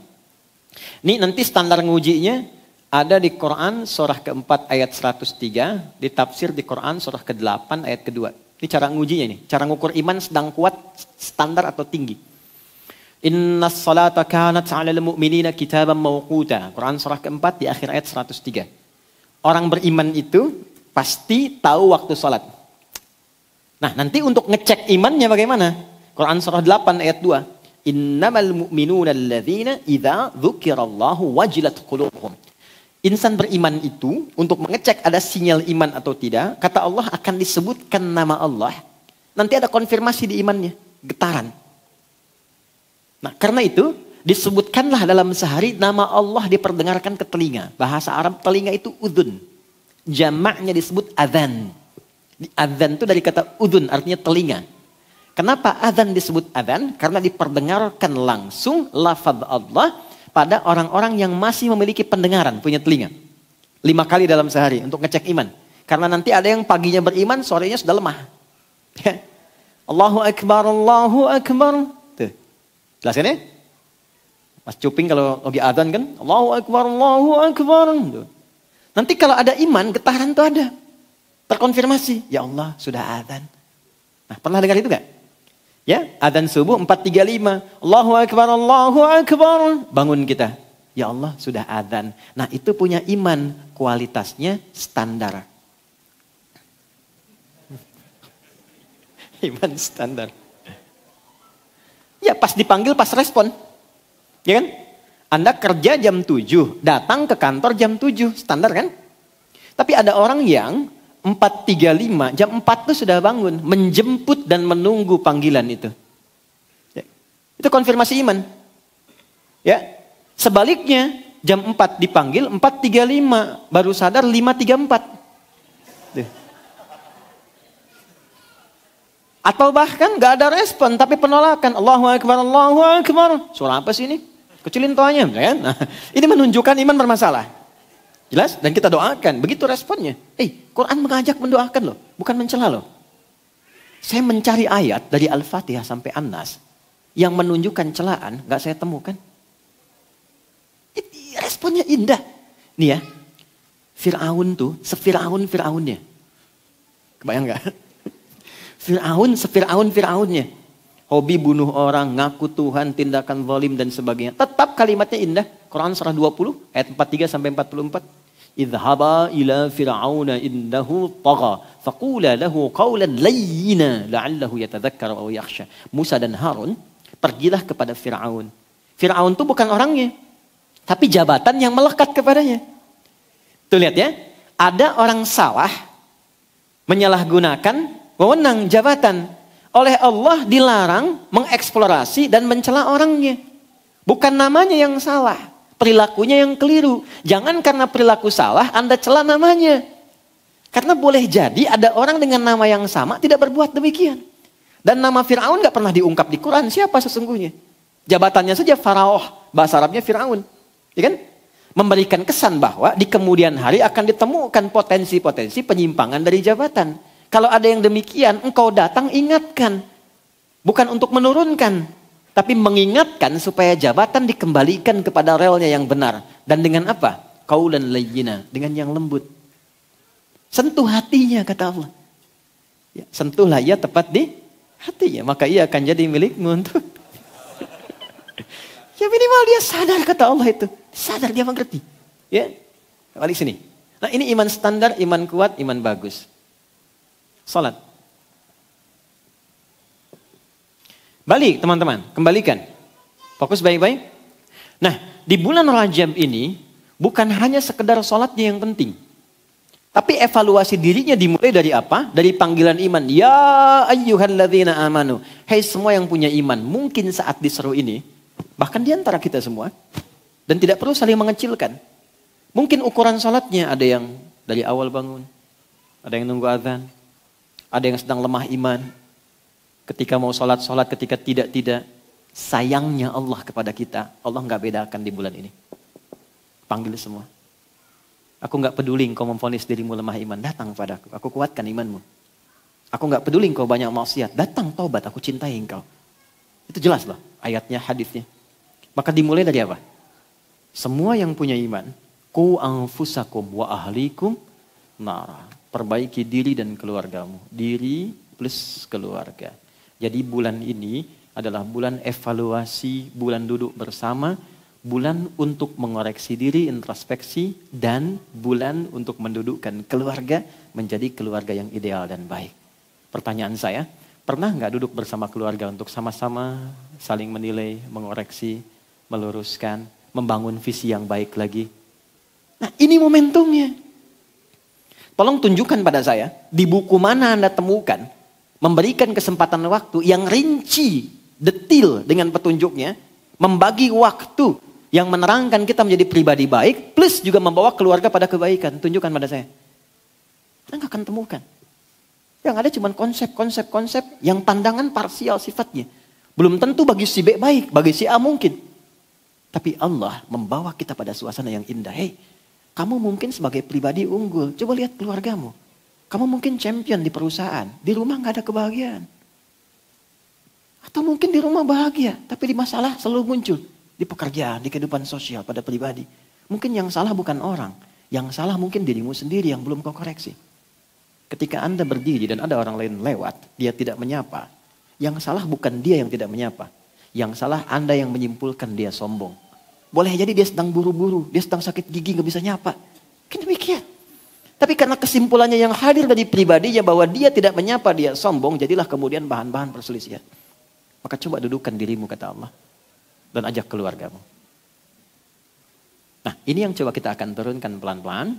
A: Ini nanti standar ngujinya ada di Quran surah ke-4 ayat 103. Ditafsir di Quran surah ke-8 ayat ke-2. Ini cara ngujinya ini. Cara ngukur iman sedang kuat, standar atau tinggi. Innas salata kanat 'alal mu'minina kitaban mawquta. Quran surah ke-4 di akhir ayat 103. Orang beriman itu pasti tahu waktu salat. Nah, nanti untuk ngecek imannya bagaimana? Quran surah 8 ayat 2. Innamal mu'minuna alladzina idza dzukirallahu wajilat qulubuhum. Insan beriman itu untuk mengecek ada sinyal iman atau tidak, kata Allah akan disebutkan nama Allah. Nanti ada konfirmasi di imannya, getaran. Nah, karena itu disebutkanlah dalam sehari nama Allah diperdengarkan ke telinga. Bahasa Arab telinga itu udhun. Jamaknya disebut adzan. Adzan itu dari kata udhun, artinya telinga. Kenapa adzan disebut adzan? Karena diperdengarkan langsung lafaz Allah pada orang-orang yang masih memiliki pendengaran, punya telinga. 5 kali dalam sehari untuk ngecek iman. Karena nanti ada yang paginya beriman, sorenya sudah lemah. Allahu Akbar, Allahu Akbar. Tuh. Jelaskan ya? Mas Cuping kalau lagi adzan kan, Allahu Akbar, Allahu Akbar. Tuh. Nanti kalau ada iman, getaran tuh ada. Terkonfirmasi, ya Allah sudah adzan. Nah, pernah dengar itu gak? Ya, adzan subuh 4.35. Allahu Akbar, Allahu Akbar. Bangun kita. Ya Allah sudah adzan. Nah, itu punya iman. Kualitasnya standar. Iman standar. Ya, pas dipanggil, pas respon. Ya kan? Anda kerja jam 7, datang ke kantor jam 7. Standar kan? Tapi ada orang yang 4.35, jam 4 tuh sudah bangun. Menjemput dan menunggu panggilan itu. Ya. Itu konfirmasi iman. Ya. Sebaliknya, jam 4 dipanggil, 4.35. Baru sadar 5.34. Tuh. Atau bahkan gak ada respon, tapi penolakan. Allahu Akbar, Allahu Akbar. Suara apa sih ini? Kecilin toanya. Kan? Nah, ini menunjukkan iman bermasalah. Jelas? Dan kita doakan. Begitu responnya. Quran mengajak mendoakan loh. Bukan mencela loh. Saya mencari ayat dari Al-Fatihah sampai An-Nas. Yang menunjukkan celaan. Gak saya temukan. Responnya indah. Nih ya. Fir'aun tuh. Fir'aunnya. Kebayang gak? Fir'aunnya. Hobi bunuh orang, ngaku Tuhan, tindakan zalim dan sebagainya. Tetap kalimatnya indah. Quran surah 20 ayat 43 sampai 44. Idhaba ila fir'auna innahu tagha faqula lahu qawlan layyina la'allahu yatadhakkar aw yakhsha. Musa dan Harun pergilah kepada Fir'aun. Fir'aun itu bukan orangnya, tapi jabatan yang melekat kepadanya. Tuh lihat ya, ada orang salah menyalahgunakan wewenang jabatan. Oleh Allah dilarang mengeksplorasi dan mencela orangnya. Bukan namanya yang salah, perilakunya yang keliru. Jangan karena perilaku salah Anda cela namanya. Karena boleh jadi ada orang dengan nama yang sama tidak berbuat demikian. Dan nama Fir'aun gak pernah diungkap di Quran. Siapa sesungguhnya? Jabatannya saja Faraoh, bahasa Arabnya Fir'aun. Ya kan? Memberikan kesan bahwa di kemudian hari akan ditemukan potensi-potensi penyimpangan dari jabatan. Kalau ada yang demikian, engkau datang ingatkan. Bukan untuk menurunkan. Tapi mengingatkan supaya jabatan dikembalikan kepada relnya yang benar. Dan dengan apa? Qaulan layyina. Dengan yang lembut. Sentuh hatinya kata Allah. Ya, sentuhlah ia tepat di hatinya. Maka ia akan jadi milikmu untuk. Ya minimal dia sadar kata Allah itu. Sadar dia mengerti. Ya, balik sini. Nah ini iman standar, iman kuat, iman bagus. Salat. Balik teman-teman, kembalikan. Fokus baik-baik. Nah, di bulan Rajab ini bukan hanya sekedar salatnya yang penting. Tapi evaluasi dirinya dimulai dari apa? Dari panggilan iman. Ya ayyuhalladzina amanu. Hai semua yang punya iman. Mungkin saat diseru ini, bahkan di antara kita semua. Dan tidak perlu saling mengecilkan. Mungkin ukuran salatnya ada yang dari awal bangun. Ada yang nunggu azan. Ada yang sedang lemah iman. Ketika mau sholat, ketika tidak. Sayangnya Allah kepada kita. Allah gak bedakan di bulan ini. Panggil semua. Aku gak peduli engkau memvonis dirimu lemah iman. Datang padaku. Aku kuatkan imanmu. Aku gak peduli engkau banyak maksiat. Datang taubat. Aku cintai engkau. Itu jelas loh. Ayatnya, hadisnya. Maka dimulai dari apa? Semua yang punya iman. Qu anfusakum wa ahlikum nara. Perbaiki diri dan keluargamu. Diri plus keluarga. Jadi bulan ini adalah bulan evaluasi, bulan duduk bersama, bulan untuk mengoreksi diri, introspeksi, dan bulan untuk mendudukkan keluarga menjadi keluarga yang ideal dan baik. Pertanyaan saya, pernah nggak duduk bersama keluarga untuk sama-sama saling menilai, mengoreksi, meluruskan, membangun visi yang baik lagi? Nah ini momentumnya. Tolong tunjukkan pada saya, di buku mana Anda temukan, memberikan kesempatan waktu yang rinci, detil dengan petunjuknya, membagi waktu yang menerangkan kita menjadi pribadi baik, plus juga membawa keluarga pada kebaikan. Tunjukkan pada saya. Anda nggak akan temukan. Yang ada cuma konsep yang pandangan parsial sifatnya. Belum tentu bagi si B baik, bagi si A mungkin. Tapi Allah membawa kita pada suasana yang indah. Hei, kamu mungkin sebagai pribadi unggul. Coba lihat keluargamu. Kamu mungkin champion di perusahaan. Di rumah gak ada kebahagiaan. Atau mungkin di rumah bahagia. Tapi di masalah selalu muncul. Di pekerjaan, di kehidupan sosial, pada pribadi. Mungkin yang salah bukan orang. Yang salah mungkin dirimu sendiri yang belum kau koreksi. Ketika Anda berdiri dan ada orang lain lewat, dia tidak menyapa. Yang salah bukan dia yang tidak menyapa. Yang salah Anda yang menyimpulkan dia sombong. Boleh jadi dia sedang buru-buru, dia sedang sakit gigi gak bisa nyapa. Kan demikian. Tapi karena kesimpulannya yang hadir dari pribadinya bahwa dia tidak menyapa, dia sombong, jadilah kemudian bahan-bahan perselisihan. Maka coba dudukkan dirimu, kata Allah. Dan ajak keluargamu. Nah, ini yang coba kita akan turunkan pelan-pelan.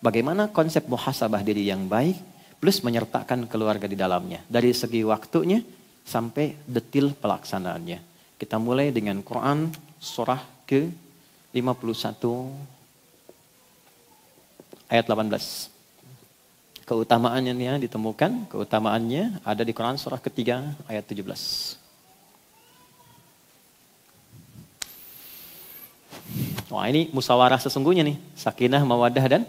A: Bagaimana konsep muhasabah diri yang baik, plus menyertakan keluarga di dalamnya. Dari segi waktunya sampai detil pelaksanaannya. Kita mulai dengan Quran surah ke-51 ayat 18. Keutamaannya ditemukan, keutamaannya ada di Quran surah ketiga ayat 17. Wah, ini musyawarah sesungguhnya nih, sakinah, mawaddah dan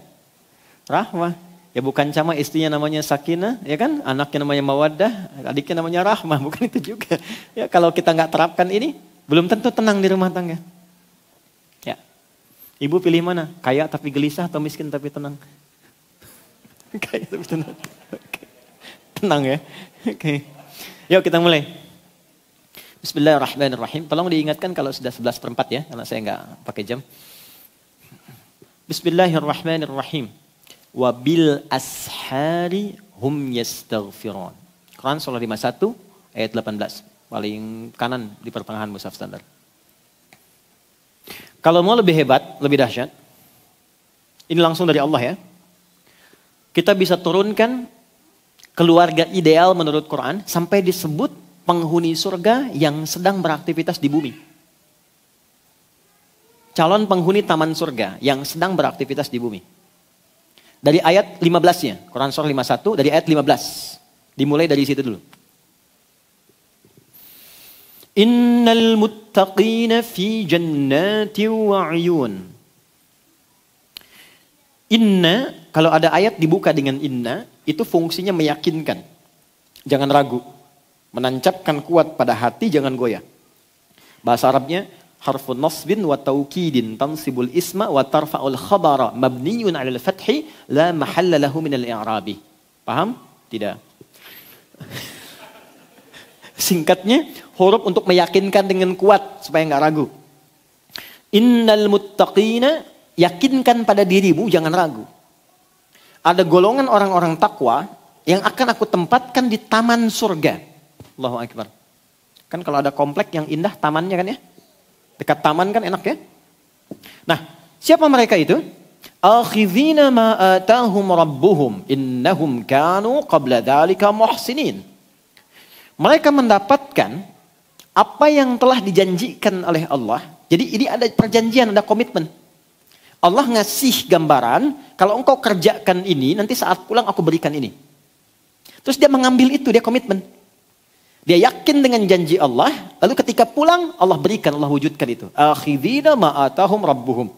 A: rahmah. Ya bukan cuma istrinya namanya sakinah, ya kan? Anaknya namanya mawaddah, adiknya namanya rahmah, bukan itu juga. Ya kalau kita nggak terapkan ini, belum tentu tenang di rumah tangga. Ya, ibu pilih mana? Kaya tapi gelisah atau miskin tapi tenang? Kaya tapi tenang. Tenang ya. Oke. Yuk kita mulai. Bismillahirrahmanirrahim. Tolong diingatkan kalau sudah 11:04 ya, karena saya nggak pakai jam. Bismillahirrahmanirrahim. Wabil ashari hum yastaghfirun. Quran surah 51 ayat 18. Paling kanan di pertengahan mushaf standar. Kalau mau lebih hebat, lebih dahsyat. Ini langsung dari Allah ya. Kita bisa turunkan keluarga ideal menurut Quran sampai disebut penghuni surga yang sedang beraktivitas di bumi. Calon penghuni taman surga yang sedang beraktivitas di bumi. Dari ayat 15-nya, Quran surah 51 dari ayat 15. Dimulai dari situ dulu. Innal muttaqina fi jannati wa 'uyun. Inna, kalau ada ayat dibuka dengan inna, itu fungsinya meyakinkan. Jangan ragu. Menancapkan kuat pada hati, jangan goyah. Bahasa Arabnya, harfun nasbin wa taukidin tansibul isma wa tarfa'ul khabara mabniyun 'alal fathi la mahalla lahu minal i'rabi. Paham? Tidak. Singkatnya, huruf untuk meyakinkan dengan kuat supaya enggak ragu. Innal muttaqina, yakinkan pada dirimu, jangan ragu. Ada golongan orang-orang takwa yang akan aku tempatkan di taman surga. Allahu Akbar. Kan kalau ada komplek yang indah tamannya kan ya? Dekat taman kan enak ya? Nah, siapa mereka itu? Akhidhina ma atahum rabbuhum innahum kanu qabla dzalika muhsinin. Mereka mendapatkan apa yang telah dijanjikan oleh Allah. Jadi ini ada perjanjian, ada komitmen. Allah ngasih gambaran, kalau engkau kerjakan ini, nanti saat pulang aku berikan ini. Terus dia mengambil itu, dia komitmen. Dia yakin dengan janji Allah, lalu ketika pulang Allah berikan, Allah wujudkan itu. Akhidhina ma atahum rabbuhum.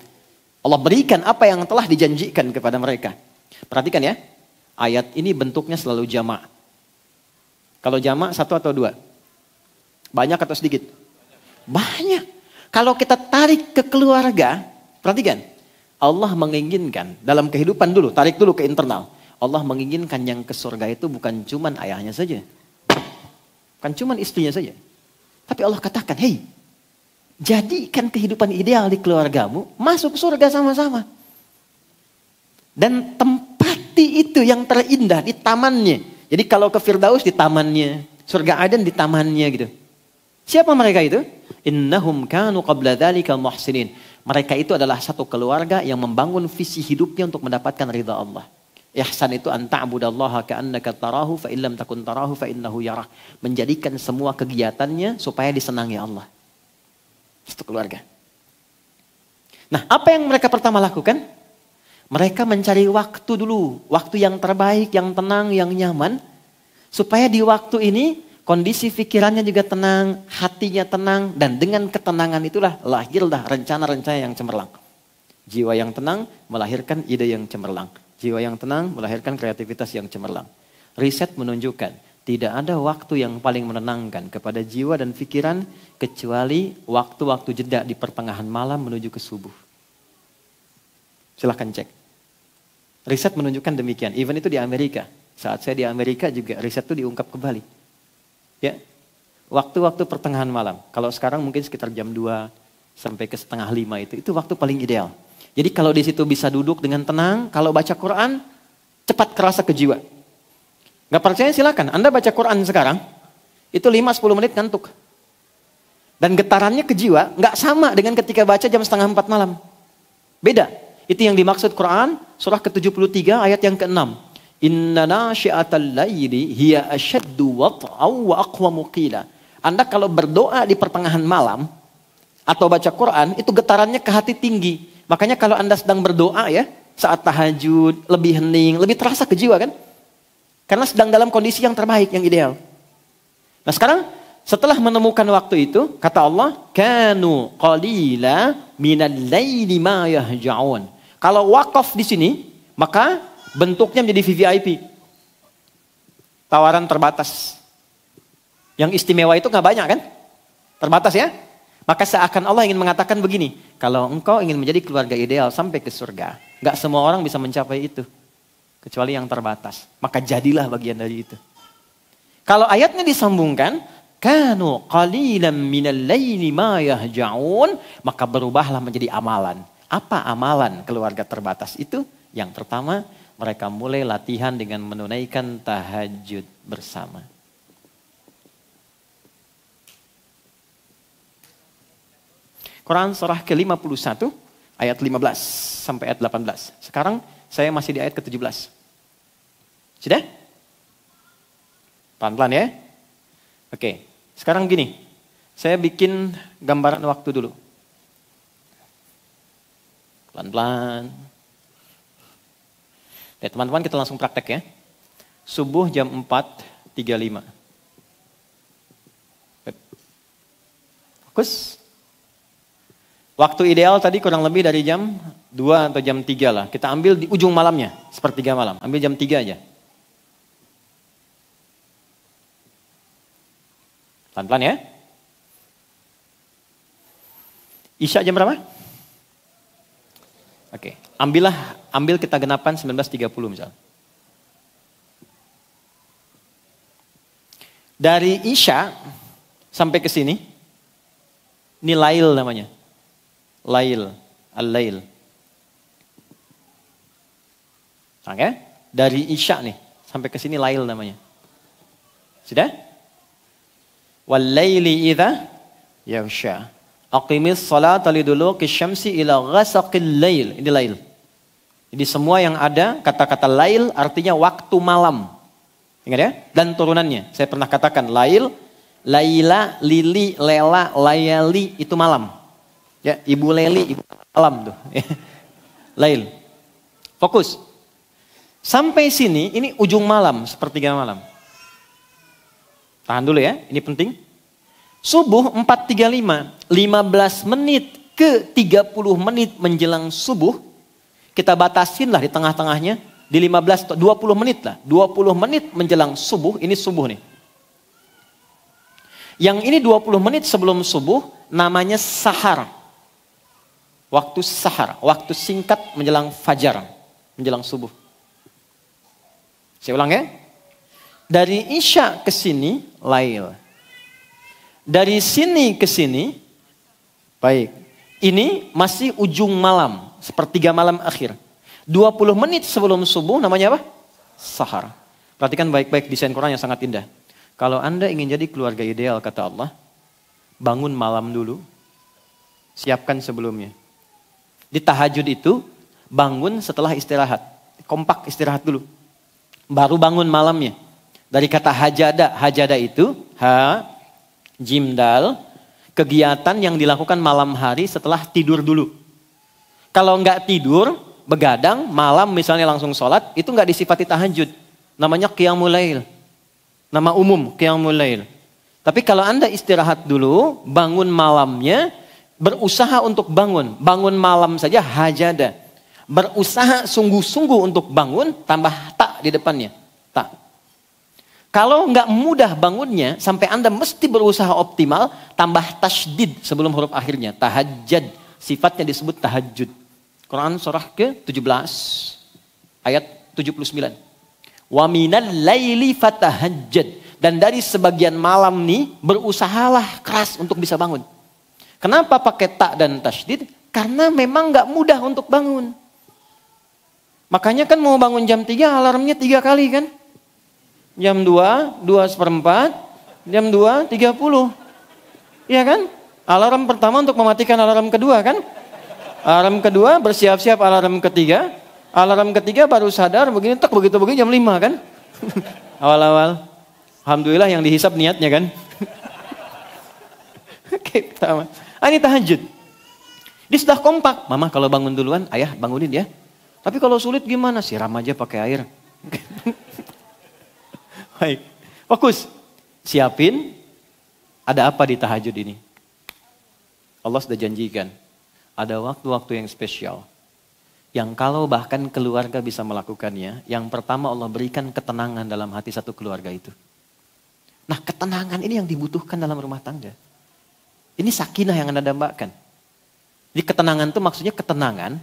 A: Allah berikan apa yang telah dijanjikan kepada mereka. Perhatikan ya, ayat ini bentuknya selalu jamak. Kalau jamak 1 atau 2? Banyak atau sedikit? Banyak. Kalau kita tarik ke keluarga, perhatikan. Allah menginginkan dalam kehidupan dulu, tarik dulu ke internal. Allah menginginkan yang ke surga itu bukan cuman ayahnya saja. Bukan cuman istrinya saja. Tapi Allah katakan, hei, jadikan kehidupan ideal di keluargamu, masuk surga sama-sama. Dan tempati itu yang terindah di tamannya. Jadi kalau ke Firdaus di tamannya, surga Aden di tamannya gitu. Siapa mereka itu? Innahum kanu qabla dzalika muhsinin. Mereka itu adalah satu keluarga yang membangun visi hidupnya untuk mendapatkan ridha Allah. Ihsan itu anta'budallaha ka'annaka tarahu fa illam takun tarahu fa innahu yarak. Menjadikan semua kegiatannya supaya disenangi Allah. Satu keluarga. Nah, apa yang mereka pertama lakukan? Mereka mencari waktu dulu, waktu yang terbaik, yang tenang, yang nyaman, supaya di waktu ini kondisi pikirannya juga tenang, hatinya tenang, dan dengan ketenangan itulah lahirlah rencana-rencana yang cemerlang. Jiwa yang tenang melahirkan ide yang cemerlang. Jiwa yang tenang melahirkan kreativitas yang cemerlang. Riset menunjukkan tidak ada waktu yang paling menenangkan kepada jiwa dan pikiran kecuali waktu-waktu jeda di pertengahan malam menuju ke subuh. Silahkan cek. Riset menunjukkan demikian. Even itu di Amerika. Saat saya di Amerika juga riset itu diungkap kembali. Ya, waktu-waktu pertengahan malam. Kalau sekarang mungkin sekitar jam 2 sampai ke setengah 5 itu waktu paling ideal. Jadi kalau di situ bisa duduk dengan tenang, kalau baca Quran cepat kerasa ke jiwa. Gak percaya silakan, Anda baca Quran sekarang, itu 5-10 menit ngantuk. Dan getarannya ke jiwa gak sama dengan ketika baca jam setengah 4 malam. Beda. Itu yang dimaksud Quran, surah ke-73 ayat yang ke-6. Inna nasyi'atal laili hiya asyaddu wat'aw wa aqwamu qila. Anda kalau berdoa di pertengahan malam, atau baca Quran, itu getarannya ke hati tinggi. Makanya kalau Anda sedang berdoa ya, saat tahajud, lebih hening, lebih terasa ke jiwa kan? Karena sedang dalam kondisi yang terbaik, yang ideal. Nah sekarang, setelah menemukan waktu itu, kata Allah, kanu qalila minal laili ma yahja'un. Kalau wakaf di sini, maka bentuknya menjadi VVIP. Tawaran terbatas. Yang istimewa itu nggak banyak kan? Terbatas ya? Maka seakan Allah ingin mengatakan begini, kalau engkau ingin menjadi keluarga ideal sampai ke surga, nggak semua orang bisa mencapai itu. Kecuali yang terbatas. Maka jadilah bagian dari itu. Kalau ayatnya disambungkan, kanu qalilan minal laili ma yahja'un, maka berubahlah menjadi amalan. Apa amalan keluarga terbatas itu? Yang pertama, mereka mulai latihan dengan menunaikan tahajud bersama. Quran surah ke-51 ayat 15 sampai ayat 18. Sekarang saya masih di ayat ke-17. Sudah? Pelan-pelan ya. Oke, sekarang gini. Saya bikin gambaran waktu dulu. Pelan-pelan. Ya, teman-teman kita langsung praktek ya. Subuh jam 4.35. Fokus. Waktu ideal tadi kurang lebih dari jam 2 atau jam 3 lah. Kita ambil di ujung malamnya, sepertiga malam. Ambil jam 3 aja. Pelan-pelan ya. Isya jam berapa? Oke, ambil kita genapan 19.30 misal. Dari Isya sampai ke sini, ini lail namanya. Lail, al-lail. Oke? Dari Isya nih sampai ke sini lail namanya. Sudah? Wal laili idza yaghsha. Aqimis salata liduluki syamsi ila ghasaqil lail. Ini lail. Jadi semua yang ada kata-kata lail artinya waktu malam. Ingat ya? Dan turunannya. Saya pernah katakan lail, laila, lili, lela, layali itu malam. Ya, Ibu Leli, Ibu Alam tuh. Lail. Fokus. Sampai sini, ini ujung malam, sepertiga malam. Tahan dulu ya, ini penting. Subuh 4.35, 15 menit ke 30 menit menjelang subuh, kita batasin lah di tengah-tengahnya, di 15, 20 menit lah. 20 menit menjelang subuh, ini subuh nih. Yang ini 20 menit sebelum subuh, namanya sahar. Waktu sahar, waktu singkat menjelang fajar, menjelang subuh. Saya ulang ya. Dari Isya ke sini, lail. Dari sini ke sini, baik. Ini masih ujung malam, sepertiga malam akhir. 20 menit sebelum subuh namanya apa? Sahar. Perhatikan baik-baik desain Quran yang sangat indah. Kalau Anda ingin jadi keluarga ideal, kata Allah, bangun malam dulu, siapkan sebelumnya. Di tahajud itu, bangun setelah istirahat. Kompak istirahat dulu. Baru bangun malamnya. Dari kata hajada. Hajada itu, jim dal, kegiatan yang dilakukan malam hari setelah tidur dulu. Kalau nggak tidur, begadang, malam misalnya langsung sholat, itu nggak disifati tahajud. Namanya qiyamul lail. Nama umum, qiyamul lail. Tapi kalau Anda istirahat dulu, bangun malamnya, berusaha untuk bangun. Bangun malam saja hajada. Berusaha sungguh-sungguh untuk bangun, tambah tak di depannya. Tak. Kalau nggak mudah bangunnya, sampai Anda mesti berusaha optimal, tambah tasydid sebelum huruf akhirnya. Tahajjud. Sifatnya disebut tahajud. Quran surah ke-17 ayat 79. Wa minal laili fatahajjad. Dan dari sebagian malam nih berusahalah keras untuk bisa bangun. Kenapa pakai ta dan tasydid? Karena memang gak mudah untuk bangun. Makanya kan mau bangun jam 3 alarmnya 3 kali kan. Jam 2, 2:04, jam 2:30. Iya kan? Alarm pertama untuk mematikan alarm kedua kan. Alarm kedua bersiap-siap alarm ketiga. Alarm ketiga baru sadar begini, tek begitu jam 5 kan. Awal-awal. Alhamdulillah yang dihisap niatnya kan. Oke, pertama. Ini tahajud. Dia sudah kompak. Mama kalau bangun duluan, ayah bangunin ya. Tapi kalau sulit gimana? Siram aja pakai air. Baik. Fokus. Siapin. Ada apa di tahajud ini? Allah sudah janjikan. Ada waktu-waktu yang spesial. Yang kalau bahkan keluarga bisa melakukannya. Yang pertama Allah berikan ketenangan dalam hati satu keluarga itu. Nah, ketenangan ini yang dibutuhkan dalam rumah tangga. Ini sakinah yang Anda dambakan. Jadi ketenangan itu maksudnya ketenangan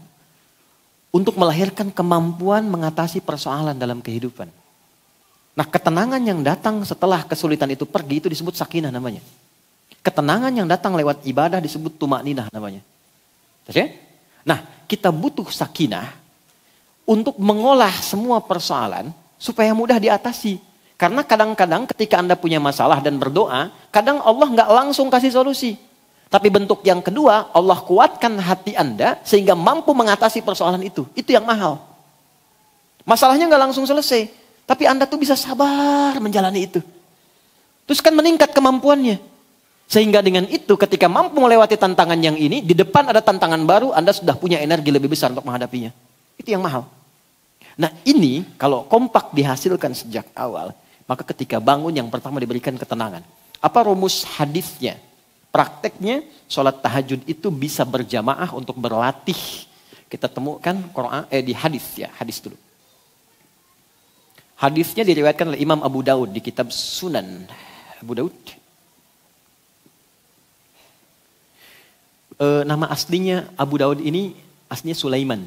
A: untuk melahirkan kemampuan mengatasi persoalan dalam kehidupan. Nah, ketenangan yang datang setelah kesulitan itu pergi itu disebut sakinah namanya. Ketenangan yang datang lewat ibadah disebut tumakninah namanya. Oke? Nah, kita butuh sakinah untuk mengolah semua persoalan supaya mudah diatasi. Karena kadang-kadang ketika Anda punya masalah dan berdoa, kadang Allah nggak langsung kasih solusi. Tapi bentuk yang kedua, Allah kuatkan hati Anda sehingga mampu mengatasi persoalan itu. Itu yang mahal. Masalahnya nggak langsung selesai. Tapi Anda tuh bisa sabar menjalani itu. Terus kan meningkat kemampuannya. Sehingga dengan itu ketika mampu melewati tantangan yang ini, di depan ada tantangan baru, Anda sudah punya energi lebih besar untuk menghadapinya. Itu yang mahal. Nah ini kalau kompak dihasilkan sejak awal, maka ketika bangun yang pertama diberikan ketenangan. Apa rumus hadisnya? Prakteknya sholat tahajud itu bisa berjamaah untuk berlatih. Kita temukan Quran di hadis ya, hadis dulu. Hadisnya diriwayatkan oleh Imam Abu Daud di kitab Sunan Abu Daud. Nama aslinya Abu Daud ini aslinya Sulaiman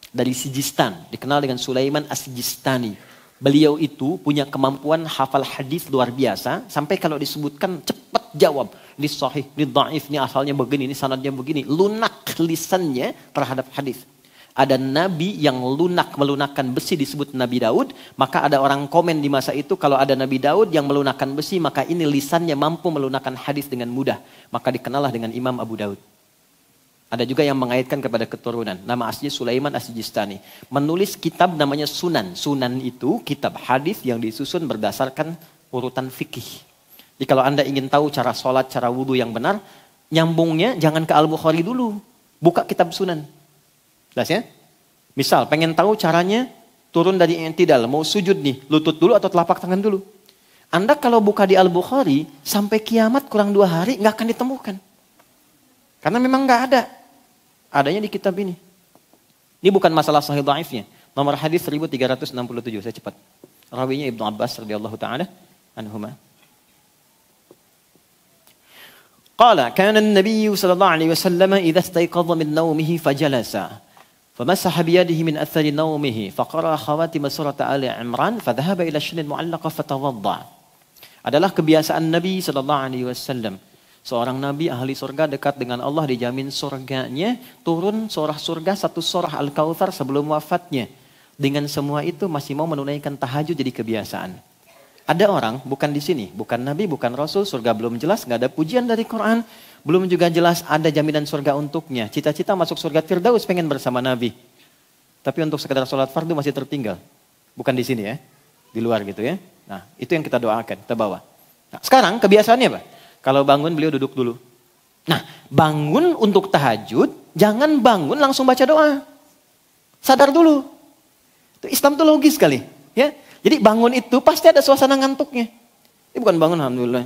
A: dari Sijistan, dikenal dengan Sulaiman As-Sijistani. Beliau itu punya kemampuan hafal hadis luar biasa, sampai kalau disebutkan cepat jawab. Ini sahih, ini dhaif, ini asalnya begini, ini sanadnya begini. Lunak lisannya terhadap hadis. Ada nabi yang melunakkan besi disebut Nabi Daud, maka ada orang komen di masa itu kalau ada Nabi Daud yang melunakkan besi, maka ini lisannya mampu melunakkan hadis dengan mudah. Maka dikenallah dengan Imam Abu Daud. Ada juga yang mengaitkan kepada keturunan. Nama aslinya Sulaiman As-Sijistani. Menulis kitab namanya Sunan. Sunan itu kitab hadis yang disusun berdasarkan urutan fikih. Jadi kalau Anda ingin tahu cara sholat, cara wudhu yang benar, nyambungnya jangan ke Al-Bukhari dulu. Buka kitab Sunan. Jelas ya? Misal pengen tahu caranya turun dari i'tidal, mau sujud nih, lutut dulu atau telapak tangan dulu. Anda kalau buka di Al-Bukhari, sampai kiamat kurang 2 hari nggak akan ditemukan. Karena memang nggak ada. Adanya di kitab ini. Ini bukan masalah sahih dhaifnya. Nomor hadis 1367, saya cepat. Rawinya Ibnu Abbas radhiyallahu taala anhuma. Qala kana an-nabiy sallallahu alaihi wasallam idza istayqadha min nawmihi fajalasa famasaha bi yadihi min athari nawmihi faqara khawatim surah Ali Imran fadhahaba ila ash-shin al-mu'allaqa fatawadda. Adalah kebiasaan Nabi sallallahu alaihi wasallam. Seorang nabi ahli surga dekat dengan Allah dijamin surganya, turun surah surga satu surah Al-Kautsar sebelum wafatnya. Dengan semua itu masih mau menunaikan tahajud jadi kebiasaan. Ada orang bukan di sini, bukan nabi, bukan rasul, surga belum jelas, nggak ada pujian dari Quran, belum juga jelas ada jaminan surga untuknya. Cita-cita masuk surga Firdaus pengen bersama nabi. Tapi untuk sekedar sholat fardu masih tertinggal. Bukan di sini ya, di luar gitu ya. Nah, itu yang kita doakan, kita bawa. Nah, sekarang kebiasaannya apa? Kalau bangun beliau duduk dulu. Nah, bangun untuk tahajud, jangan bangun langsung baca doa. Sadar dulu. Itu Islam itu logis sekali. Ya. Jadi bangun itu pasti ada suasana ngantuknya. Ini bukan bangun alhamdulillah.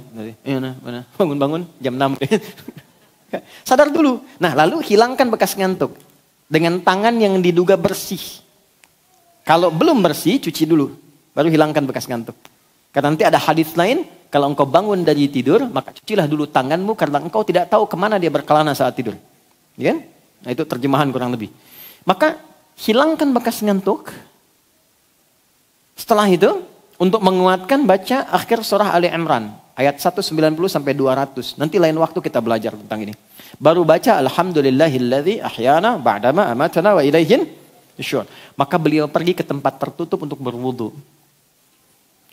A: Bangun-bangun jam 6. Sadar dulu. Nah, lalu hilangkan bekas ngantuk. Dengan tangan yang diduga bersih. Kalau belum bersih, cuci dulu. Baru hilangkan bekas ngantuk. Karena nanti ada hadis lain, kalau engkau bangun dari tidur, maka cucilah dulu tanganmu karena engkau tidak tahu kemana dia berkelana saat tidur. Ya? Nah itu terjemahan kurang lebih. Maka hilangkan bekas ngantuk, Setelah itu, untuk menguatkan baca akhir surah Ali Imran. Ayat 190 sampai 200. Nanti lain waktu kita belajar tentang ini. Baru baca Alhamdulillahilladzi ahyana ba'dama amatana wa ilaihin nusyur. Maka beliau pergi ke tempat tertutup untuk berwudu.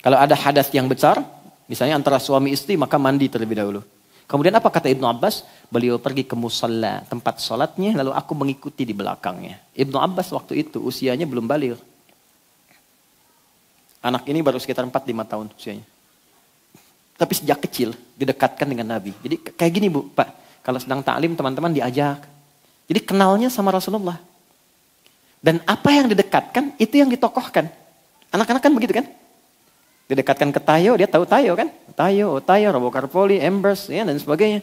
A: Kalau ada hadas yang besar, misalnya antara suami istri, maka mandi terlebih dahulu. Kemudian apa kata Ibnu Abbas? Beliau pergi ke musalla, tempat sholatnya, lalu aku mengikuti di belakangnya. Ibnu Abbas waktu itu usianya belum baligh. Anak ini baru sekitar 4-5 tahun usianya. Tapi sejak kecil didekatkan dengan Nabi. Jadi kayak gini Bu, Pak. Kalau sedang taklim teman-teman diajak. Jadi kenalnya sama Rasulullah. Dan apa yang didekatkan, itu yang ditokohkan. Anak-anak kan begitu kan? Didekatkan ke Tayo, dia tahu Tayo kan? Tayo, Robokarpoli, Embers, ya, dan sebagainya.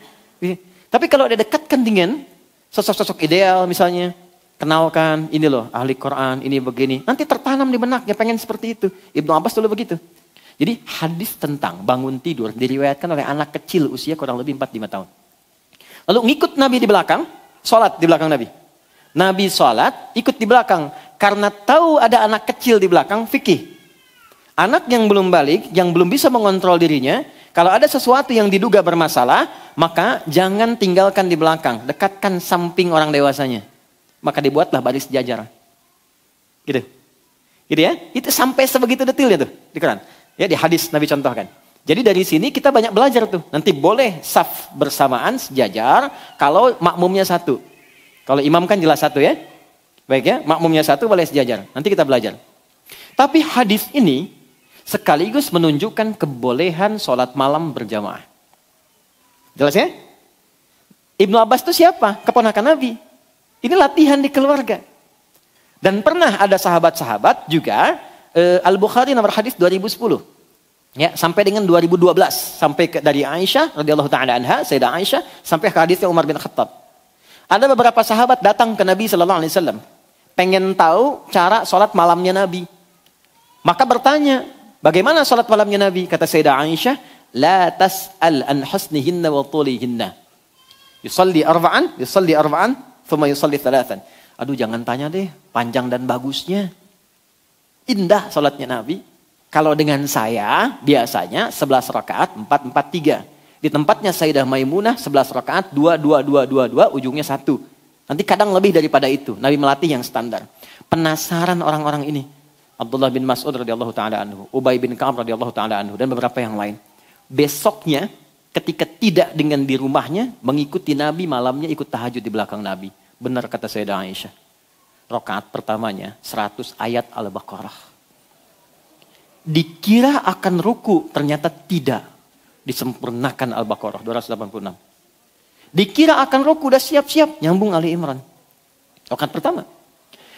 A: Tapi kalau didekatkan dengan sosok-sosok ideal misalnya, kenalkan, ini loh ahli Quran, ini begini. Nanti tertanam di benaknya, pengen seperti itu. Ibnu Abbas dulu begitu. Jadi hadis tentang bangun tidur diriwayatkan oleh anak kecil usia kurang lebih 4-5 tahun. Lalu ngikut Nabi di belakang, sholat di belakang Nabi. Nabi sholat, ikut di belakang. Karena tahu ada anak kecil di belakang, fikih. Anak yang belum balik, yang belum bisa mengontrol dirinya, kalau ada sesuatu yang diduga bermasalah, maka jangan tinggalkan di belakang. Dekatkan samping orang dewasanya. Maka dibuatlah baris sejajar. Gitu. Gitu ya. Itu sampai sebegitu detailnya tuh di Quran. Ya, di hadis Nabi contohkan. Jadi dari sini kita banyak belajar tuh. Nanti boleh saf bersamaan sejajar kalau makmumnya satu. Kalau imam kan jelas satu ya. Baik ya, makmumnya satu boleh sejajar. Nanti kita belajar. Tapi hadis ini sekaligus menunjukkan kebolehan sholat malam berjamaah. Jelas ya? Ibnu Abbas itu siapa? Keponakan Nabi. Ini latihan di keluarga. Dan pernah ada sahabat-sahabat juga, Al-Bukhari nomor hadis 2010. Ya, sampai dengan 2012. Sampai dari Aisyah, radhiyallahu ta'ala anha, Sayyidah Aisyah, sampai ke hadisnya Umar bin Khattab. Ada beberapa sahabat datang ke Nabi SAW. Pengen tahu cara sholat malamnya Nabi. Maka bertanya, bagaimana sholat malamnya Nabi? Kata Sayyidah Aisyah, la tas'al an husnihinna wa tulihinna. Yusalli arba'an, thumma yusalli thalathan. Aduh jangan tanya deh, panjang dan bagusnya. Indah sholatnya Nabi. Kalau dengan saya, biasanya 11 rakaat, 4-4-3. Di tempatnya Sayyidah Maimunah, 11 rakaat, 2-2-2-2-2, ujungnya 1. Nanti kadang lebih daripada itu. Nabi melatih yang standar. Penasaran orang-orang ini. Abdullah bin Mas'ud radhiyallahu ta'ala anhu, Ubay bin Ka'ab radhiyallahu ta'ala anhu, dan beberapa yang lain. Besoknya, ketika tidak dengan di rumahnya, mengikuti Nabi, malamnya ikut tahajud di belakang Nabi. Benar kata Sayyidah Aisyah. Rakaat pertamanya 100 ayat Al-Baqarah. Dikira akan ruku, ternyata tidak. Disempurnakan Al-Baqarah 286. Dikira akan ruku, udah siap-siap, nyambung Ali Imran. Rakaat pertama.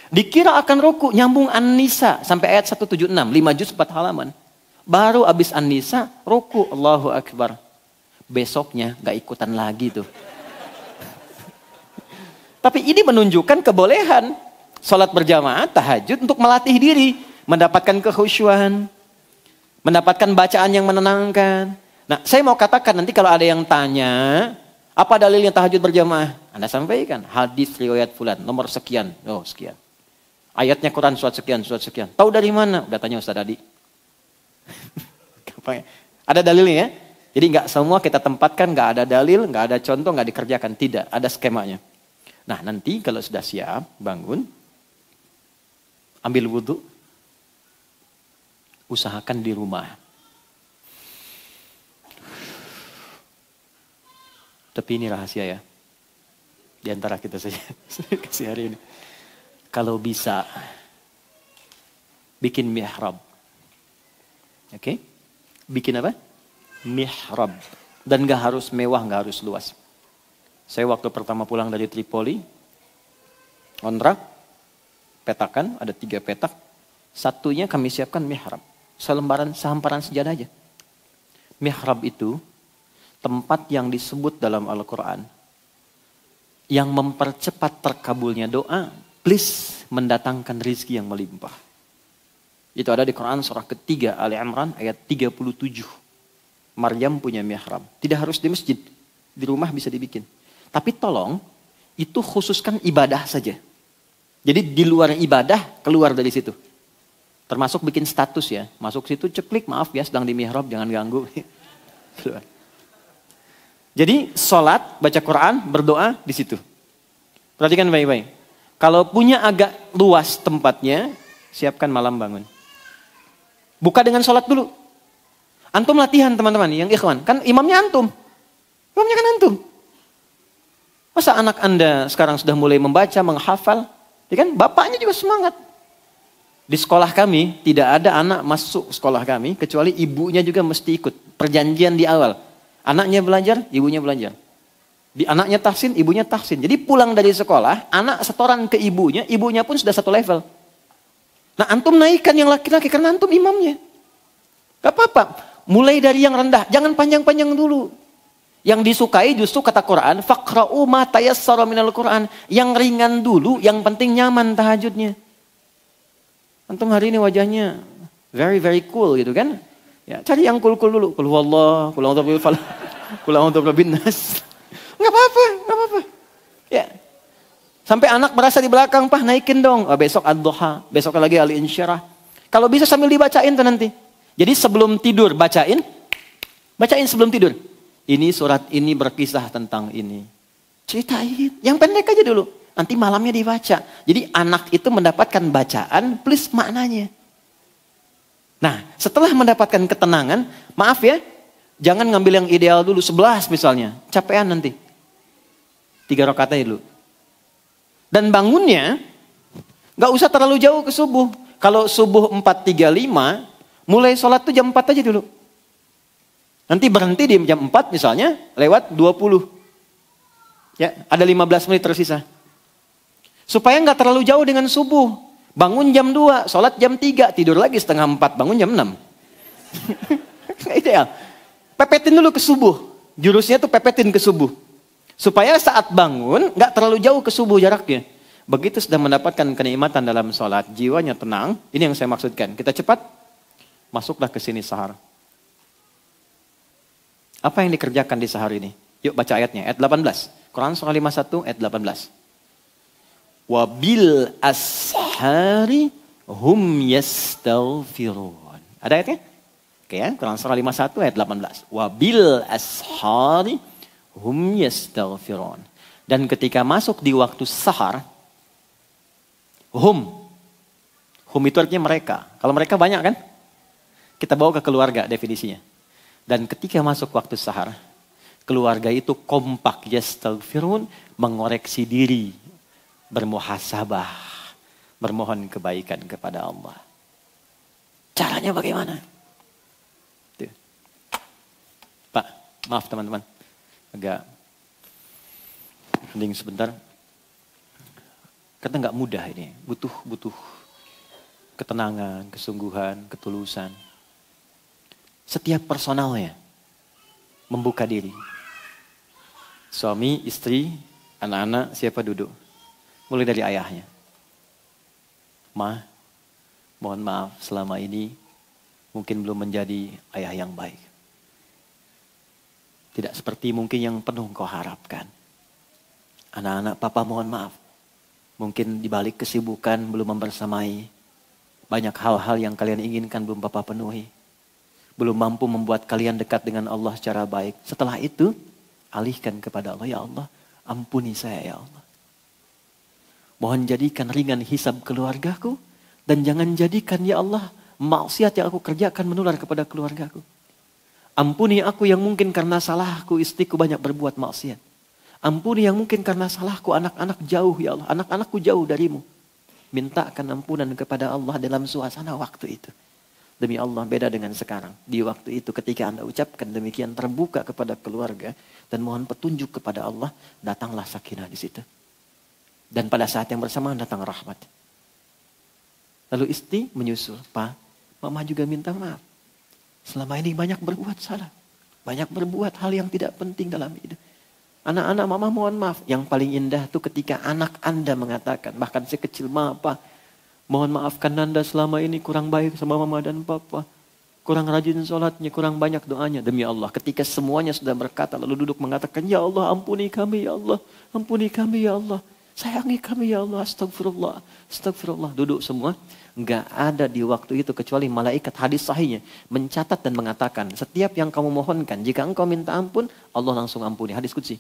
A: Dikira akan ruku, nyambung An-Nisa sampai ayat 176, 5 juz 4 halaman. Baru habis An-Nisa, ruku, Allahu Akbar. Besoknya gak ikutan lagi tuh. Tapi ini menunjukkan kebolehan sholat berjamaah, tahajud untuk melatih diri, mendapatkan kekhusyuan, mendapatkan bacaan yang menenangkan. Nah, saya mau katakan nanti kalau ada yang tanya, apa dalilnya tahajud berjamaah? Anda sampaikan, hadis riwayat fulan, nomor sekian, oh sekian. Ayatnya Quran surat sekian, surat sekian. Tahu dari mana? Udah tanya Ustaz Adi. Ada dalilnya ya? Jadi nggak semua kita tempatkan, nggak ada dalil, nggak ada contoh, nggak dikerjakan. Tidak, ada skemanya. Nah nanti kalau sudah siap, bangun, ambil wudhu, usahakan di rumah. Tapi ini rahasia ya, di antara kita saja, kasih hari ini. Kalau bisa, bikin mihrab. Oke? Bikin apa? Mihrab. Dan gak harus mewah, gak harus luas. Saya waktu pertama pulang dari Tripoli, kontrak, petakan, ada 3 petak. Satunya kami siapkan mihrab. Sehamparan sejadah aja. Mihrab itu tempat yang disebut dalam Al-Quran. Yang mempercepat terkabulnya doa, please mendatangkan rizki yang melimpah. Itu ada di Quran surah ketiga Ali Imran ayat 37. Maryam punya mihrab. Tidak harus di masjid. Di rumah bisa dibikin. Tapi tolong itu khususkan ibadah saja. Jadi di luar ibadah keluar dari situ. Termasuk bikin status ya. Masuk situ ceklik, maaf ya sedang di mihrab, jangan ganggu. Jadi sholat, baca Quran, berdoa di situ. Perhatikan baik-baik. Kalau punya agak luas tempatnya, siapkan malam bangun. Buka dengan sholat dulu. Antum latihan teman-teman, yang ikhwan. Kan imamnya antum. Imamnya kan antum. Masa anak Anda sekarang sudah mulai membaca, menghafal? Ya kan? Bapaknya juga semangat. Di sekolah kami, tidak ada anak masuk sekolah kami, kecuali ibunya juga mesti ikut. Perjanjian di awal. Anaknya belajar, ibunya belajar. Di anaknya tahsin, ibunya tahsin. Jadi pulang dari sekolah, anak setoran ke ibunya, ibunya pun sudah satu level. Nah antum naikkan yang laki-laki, karena antum imamnya. Gak apa-apa. Mulai dari yang rendah, jangan panjang-panjang dulu. Yang disukai justru kata Quran, faqra'u ma tayassara minal Quran. Yang ringan dulu, yang penting nyaman tahajudnya. Antum hari ini wajahnya very very cool gitu kan? Ya, cari yang cool-cool dulu. Qul huwallah, qul a'udzu birabbil falaq, qul a'udzu birabbin nas. Enggak apa-apa, enggak apa-apa. Ya. Sampai anak merasa di belakang, "Pah, naikin dong." Oh, besok ad-duha, besok lagi al-insyirah. Kalau bisa sambil dibacain tuh nanti. Jadi sebelum tidur bacain sebelum tidur. Ini surat ini berkisah tentang ini. Ceritain. Yang pendek aja dulu. Nanti malamnya dibaca. Jadi anak itu mendapatkan bacaan plus maknanya. Nah setelah mendapatkan ketenangan. Maaf ya. Jangan ngambil yang ideal dulu. 11 misalnya. Capean nanti. 3 rakaat aja dulu. Dan bangunnya. Gak usah terlalu jauh ke subuh. Kalau subuh 4.35. Mulai sholat tuh jam 4 aja dulu. Nanti berhenti di jam 4 misalnya, lewat 20. Ya, ada 15 menit tersisa. Supaya nggak terlalu jauh dengan subuh. Bangun jam 2, sholat jam 3, tidur lagi setengah 4, bangun jam 6. Ideal. Pepetin dulu ke subuh. Jurusnya tuh pepetin ke subuh. Supaya saat bangun, nggak terlalu jauh ke subuh jaraknya. Begitu sudah mendapatkan kenikmatan dalam sholat, jiwanya tenang. Ini yang saya maksudkan. Kita cepat, masuklah ke sini sahar. Apa yang dikerjakan di sahar ini? Yuk baca ayatnya, ayat 18. Quran surah 51, ayat 18. Wabil ashari hum yastaghfirun. Ada ayatnya? Oke ya, Quran surah 51, ayat 18. Wabil ashari hum yastaghfirun. Dan ketika masuk di waktu sahar, hum itu artinya mereka. Kalau mereka banyak kan? Kita bawa ke keluarga definisinya. Dan ketika masuk waktu sahar, keluarga itu kompak yastaghfirun, mengoreksi diri, bermuhasabah, bermohon kebaikan kepada Allah. Caranya bagaimana? Tuh. Pak, maaf teman-teman, agak hening sebentar. Karena nggak mudah ini, butuh ketenangan, kesungguhan, ketulusan. Setiap personalnya membuka diri. Suami, istri, anak-anak, siapa duduk. Mulai dari ayahnya. Ma, mohon maaf selama ini mungkin belum menjadi ayah yang baik. Tidak seperti mungkin yang penuh kau harapkan. Anak-anak, papa mohon maaf. Mungkin dibalik kesibukan belum membersamai. Banyak hal-hal yang kalian inginkan belum papa penuhi. Belum mampu membuat kalian dekat dengan Allah secara baik. Setelah itu, alihkan kepada Allah. Ya Allah, ampuni saya ya Allah. Mohon jadikan ringan hisab keluargaku. Dan jangan jadikan ya Allah, maksiat yang aku kerjakan menular kepada keluargaku. Ampuni aku yang mungkin karena salahku istriku banyak berbuat maksiat. Ampuni yang mungkin karena salahku anak-anak jauh ya Allah. Anak-anakku jauh darimu. Mintakan ampunan kepada Allah dalam suasana waktu itu. Demi Allah beda dengan sekarang. Di waktu itu ketika Anda ucapkan demikian terbuka kepada keluarga. Dan mohon petunjuk kepada Allah. Datanglah sakinah di situ. Dan pada saat yang bersamaan datang rahmat. Lalu istri menyusul. Pak, mama juga minta maaf. Selama ini banyak berbuat salah. Banyak berbuat hal yang tidak penting dalam hidup. Anak-anak mama mohon maaf. Yang paling indah itu ketika anak Anda mengatakan. Bahkan sekecil Pak. Mohon maafkan Nanda selama ini kurang baik sama mama dan papa. Kurang rajin sholatnya, kurang banyak doanya. Demi Allah, ketika semuanya sudah berkata lalu duduk mengatakan, ya Allah ampuni kami ya Allah. Ampuni kami ya Allah. Sayangi kami ya Allah, astagfirullah, astagfirullah. Duduk semua. Enggak ada di waktu itu kecuali malaikat, hadis sahihnya mencatat dan mengatakan, setiap yang kamu mohonkan, jika engkau minta ampun, Allah langsung ampuni. Hadis qudsi.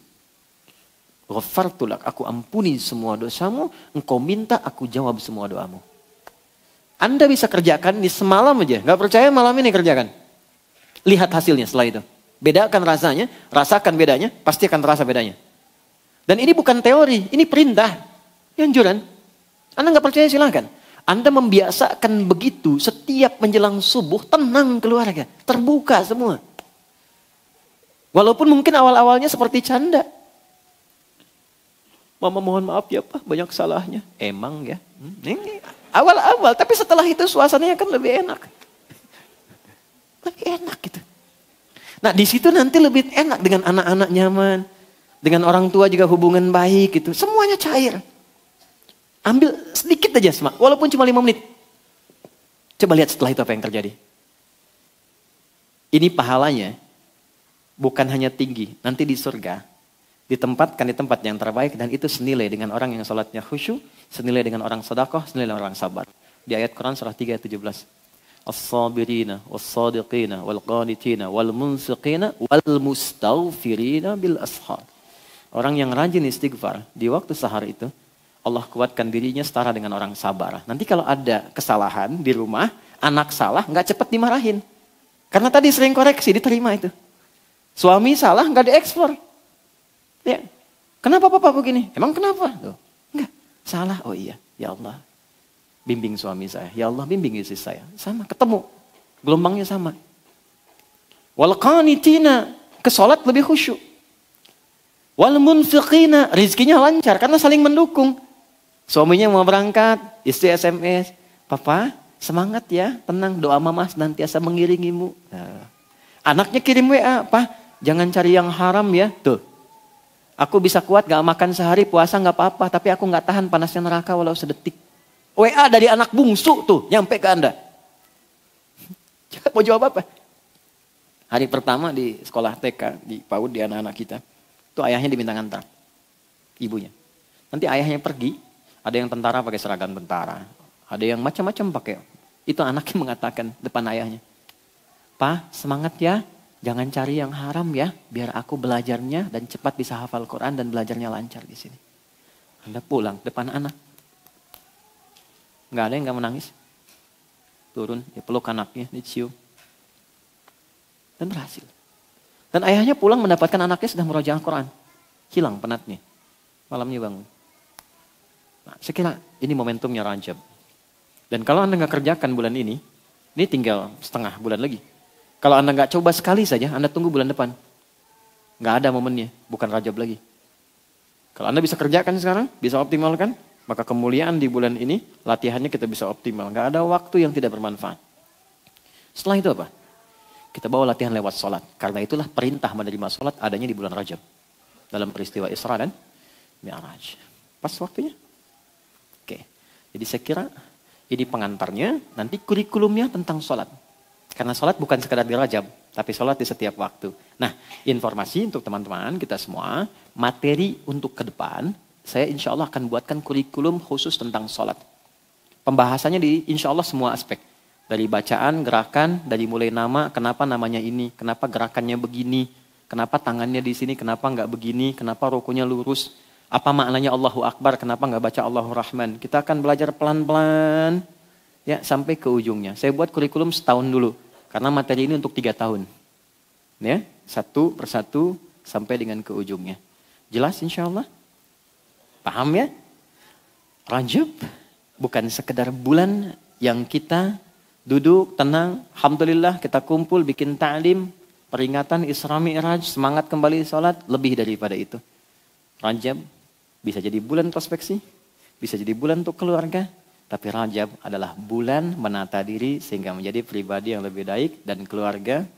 A: Ghafartulak, aku ampuni semua dosamu, engkau minta, aku jawab semua doamu. Anda bisa kerjakan ini semalam aja, nggak percaya malam ini kerjakan. Lihat hasilnya setelah itu. Bedakan rasanya, rasakan bedanya, pasti akan terasa bedanya. Dan ini bukan teori, ini perintah, anjuran. Anda nggak percaya silakan. Anda membiasakan begitu setiap menjelang subuh, tenang keluarga, terbuka semua. Walaupun mungkin awal-awalnya seperti canda. Mama mohon maaf ya Pak, banyak salahnya. Emang ya, ini awal-awal, tapi setelah itu suasananya kan lebih enak. Lebih enak gitu. Nah di situ nanti lebih enak dengan anak-anak nyaman. Dengan orang tua juga hubungan baik gitu. Semuanya cair. Ambil sedikit aja semak, walaupun cuma 5 menit. Coba lihat setelah itu apa yang terjadi. Ini pahalanya bukan hanya tinggi, nanti di surga. Ditempatkan di tempat yang terbaik dan itu senilai dengan orang yang salatnya khusyuk, senilai dengan orang sedekah, senilai dengan orang sabar. Di ayat Quran surah 3 ayat 17. As-sabirina was-sadiqina wal-qanitina wal-munfiqina wal-mustaghfirina bil ashar. Orang yang rajin istighfar di waktu sahar itu, Allah kuatkan dirinya setara dengan orang sabar. Nanti kalau ada kesalahan di rumah, anak salah nggak cepat dimarahin. Karena tadi sering koreksi, diterima itu. Suami salah nggak diekspor. Ya. Kenapa papa begini? Emang kenapa? Tuh. Enggak, salah. Oh iya, ya Allah. Bimbing suami saya. Ya Allah bimbing istri saya. Sama, ketemu. Gelombangnya sama. Wal qanitina, ke salat lebih khusyuk. Wal munfiqina, rizkinya lancar karena saling mendukung. Suaminya mau berangkat, istri SMS, papa semangat ya, tenang, doa mama nantiasa mengiringimu. Nah. Anaknya kirim WA, Pak jangan cari yang haram ya. Tuh, aku bisa kuat gak makan sehari, puasa gak apa-apa, tapi aku gak tahan panasnya neraka walau sedetik. WA dari anak bungsu tuh, nyampe ke Anda. Mau jawab apa? Hari pertama di sekolah TK, di PAUD, di anak-anak kita. Tuh ayahnya diminta ngantar, ibunya. Nanti ayahnya pergi. Ada yang tentara pakai seragam tentara. Ada yang macam-macam pakai. Itu anaknya mengatakan depan ayahnya. Pak, semangat ya. Jangan cari yang haram ya. Biar aku belajarnya dan cepat bisa hafal Quran dan belajarnya lancar di sini. Anda pulang depan anak. Nggak ada yang nggak menangis. Turun, ya peluk anaknya, dicium. Dan berhasil. Dan ayahnya pulang mendapatkan anaknya sudah murojaah Quran. Hilang penatnya. Malamnya bangun. Nah, saya kira ini momentumnya Rajab. Dan kalau Anda nggak kerjakan bulan ini tinggal setengah bulan lagi. Kalau Anda nggak coba sekali saja, Anda tunggu bulan depan. Nggak ada momennya, bukan Rajab lagi. Kalau Anda bisa kerjakan sekarang, bisa optimalkan, maka kemuliaan di bulan ini, latihannya kita bisa optimal. Nggak ada waktu yang tidak bermanfaat. Setelah itu apa? Kita bawa latihan lewat sholat. Karena itulah perintah menerima sholat adanya di bulan Rajab. Dalam peristiwa Isra dan Mi'raj. Pas waktunya. Oke, jadi saya kira ini pengantarnya, nanti kurikulumnya tentang sholat. Karena sholat bukan sekadar di Rajab, tapi sholat di setiap waktu. Nah, informasi untuk teman-teman kita semua, materi untuk ke depan, saya insya Allah akan buatkan kurikulum khusus tentang sholat. Pembahasannya di insya Allah semua aspek. Dari bacaan, gerakan, dari mulai nama, kenapa namanya ini, kenapa gerakannya begini, kenapa tangannya di sini, kenapa nggak begini, kenapa rukunya lurus. Apa maknanya Allahu Akbar, kenapa nggak baca Allahu Rahman. Kita akan belajar pelan-pelan ya sampai ke ujungnya. Saya buat kurikulum setahun dulu. Karena materi ini untuk 3 tahun. Ya, satu persatu sampai dengan ke ujungnya. Jelas insya Allah? Paham ya? Rajab bukan sekedar bulan yang kita duduk tenang. Alhamdulillah kita kumpul bikin ta'lim. Peringatan Isra Mi'raj, semangat kembali sholat. Lebih daripada itu. Rajab bisa jadi bulan prospeksi, bisa jadi bulan untuk keluarga, tapi Rajab adalah bulan menata diri sehingga menjadi pribadi yang lebih baik dan keluarga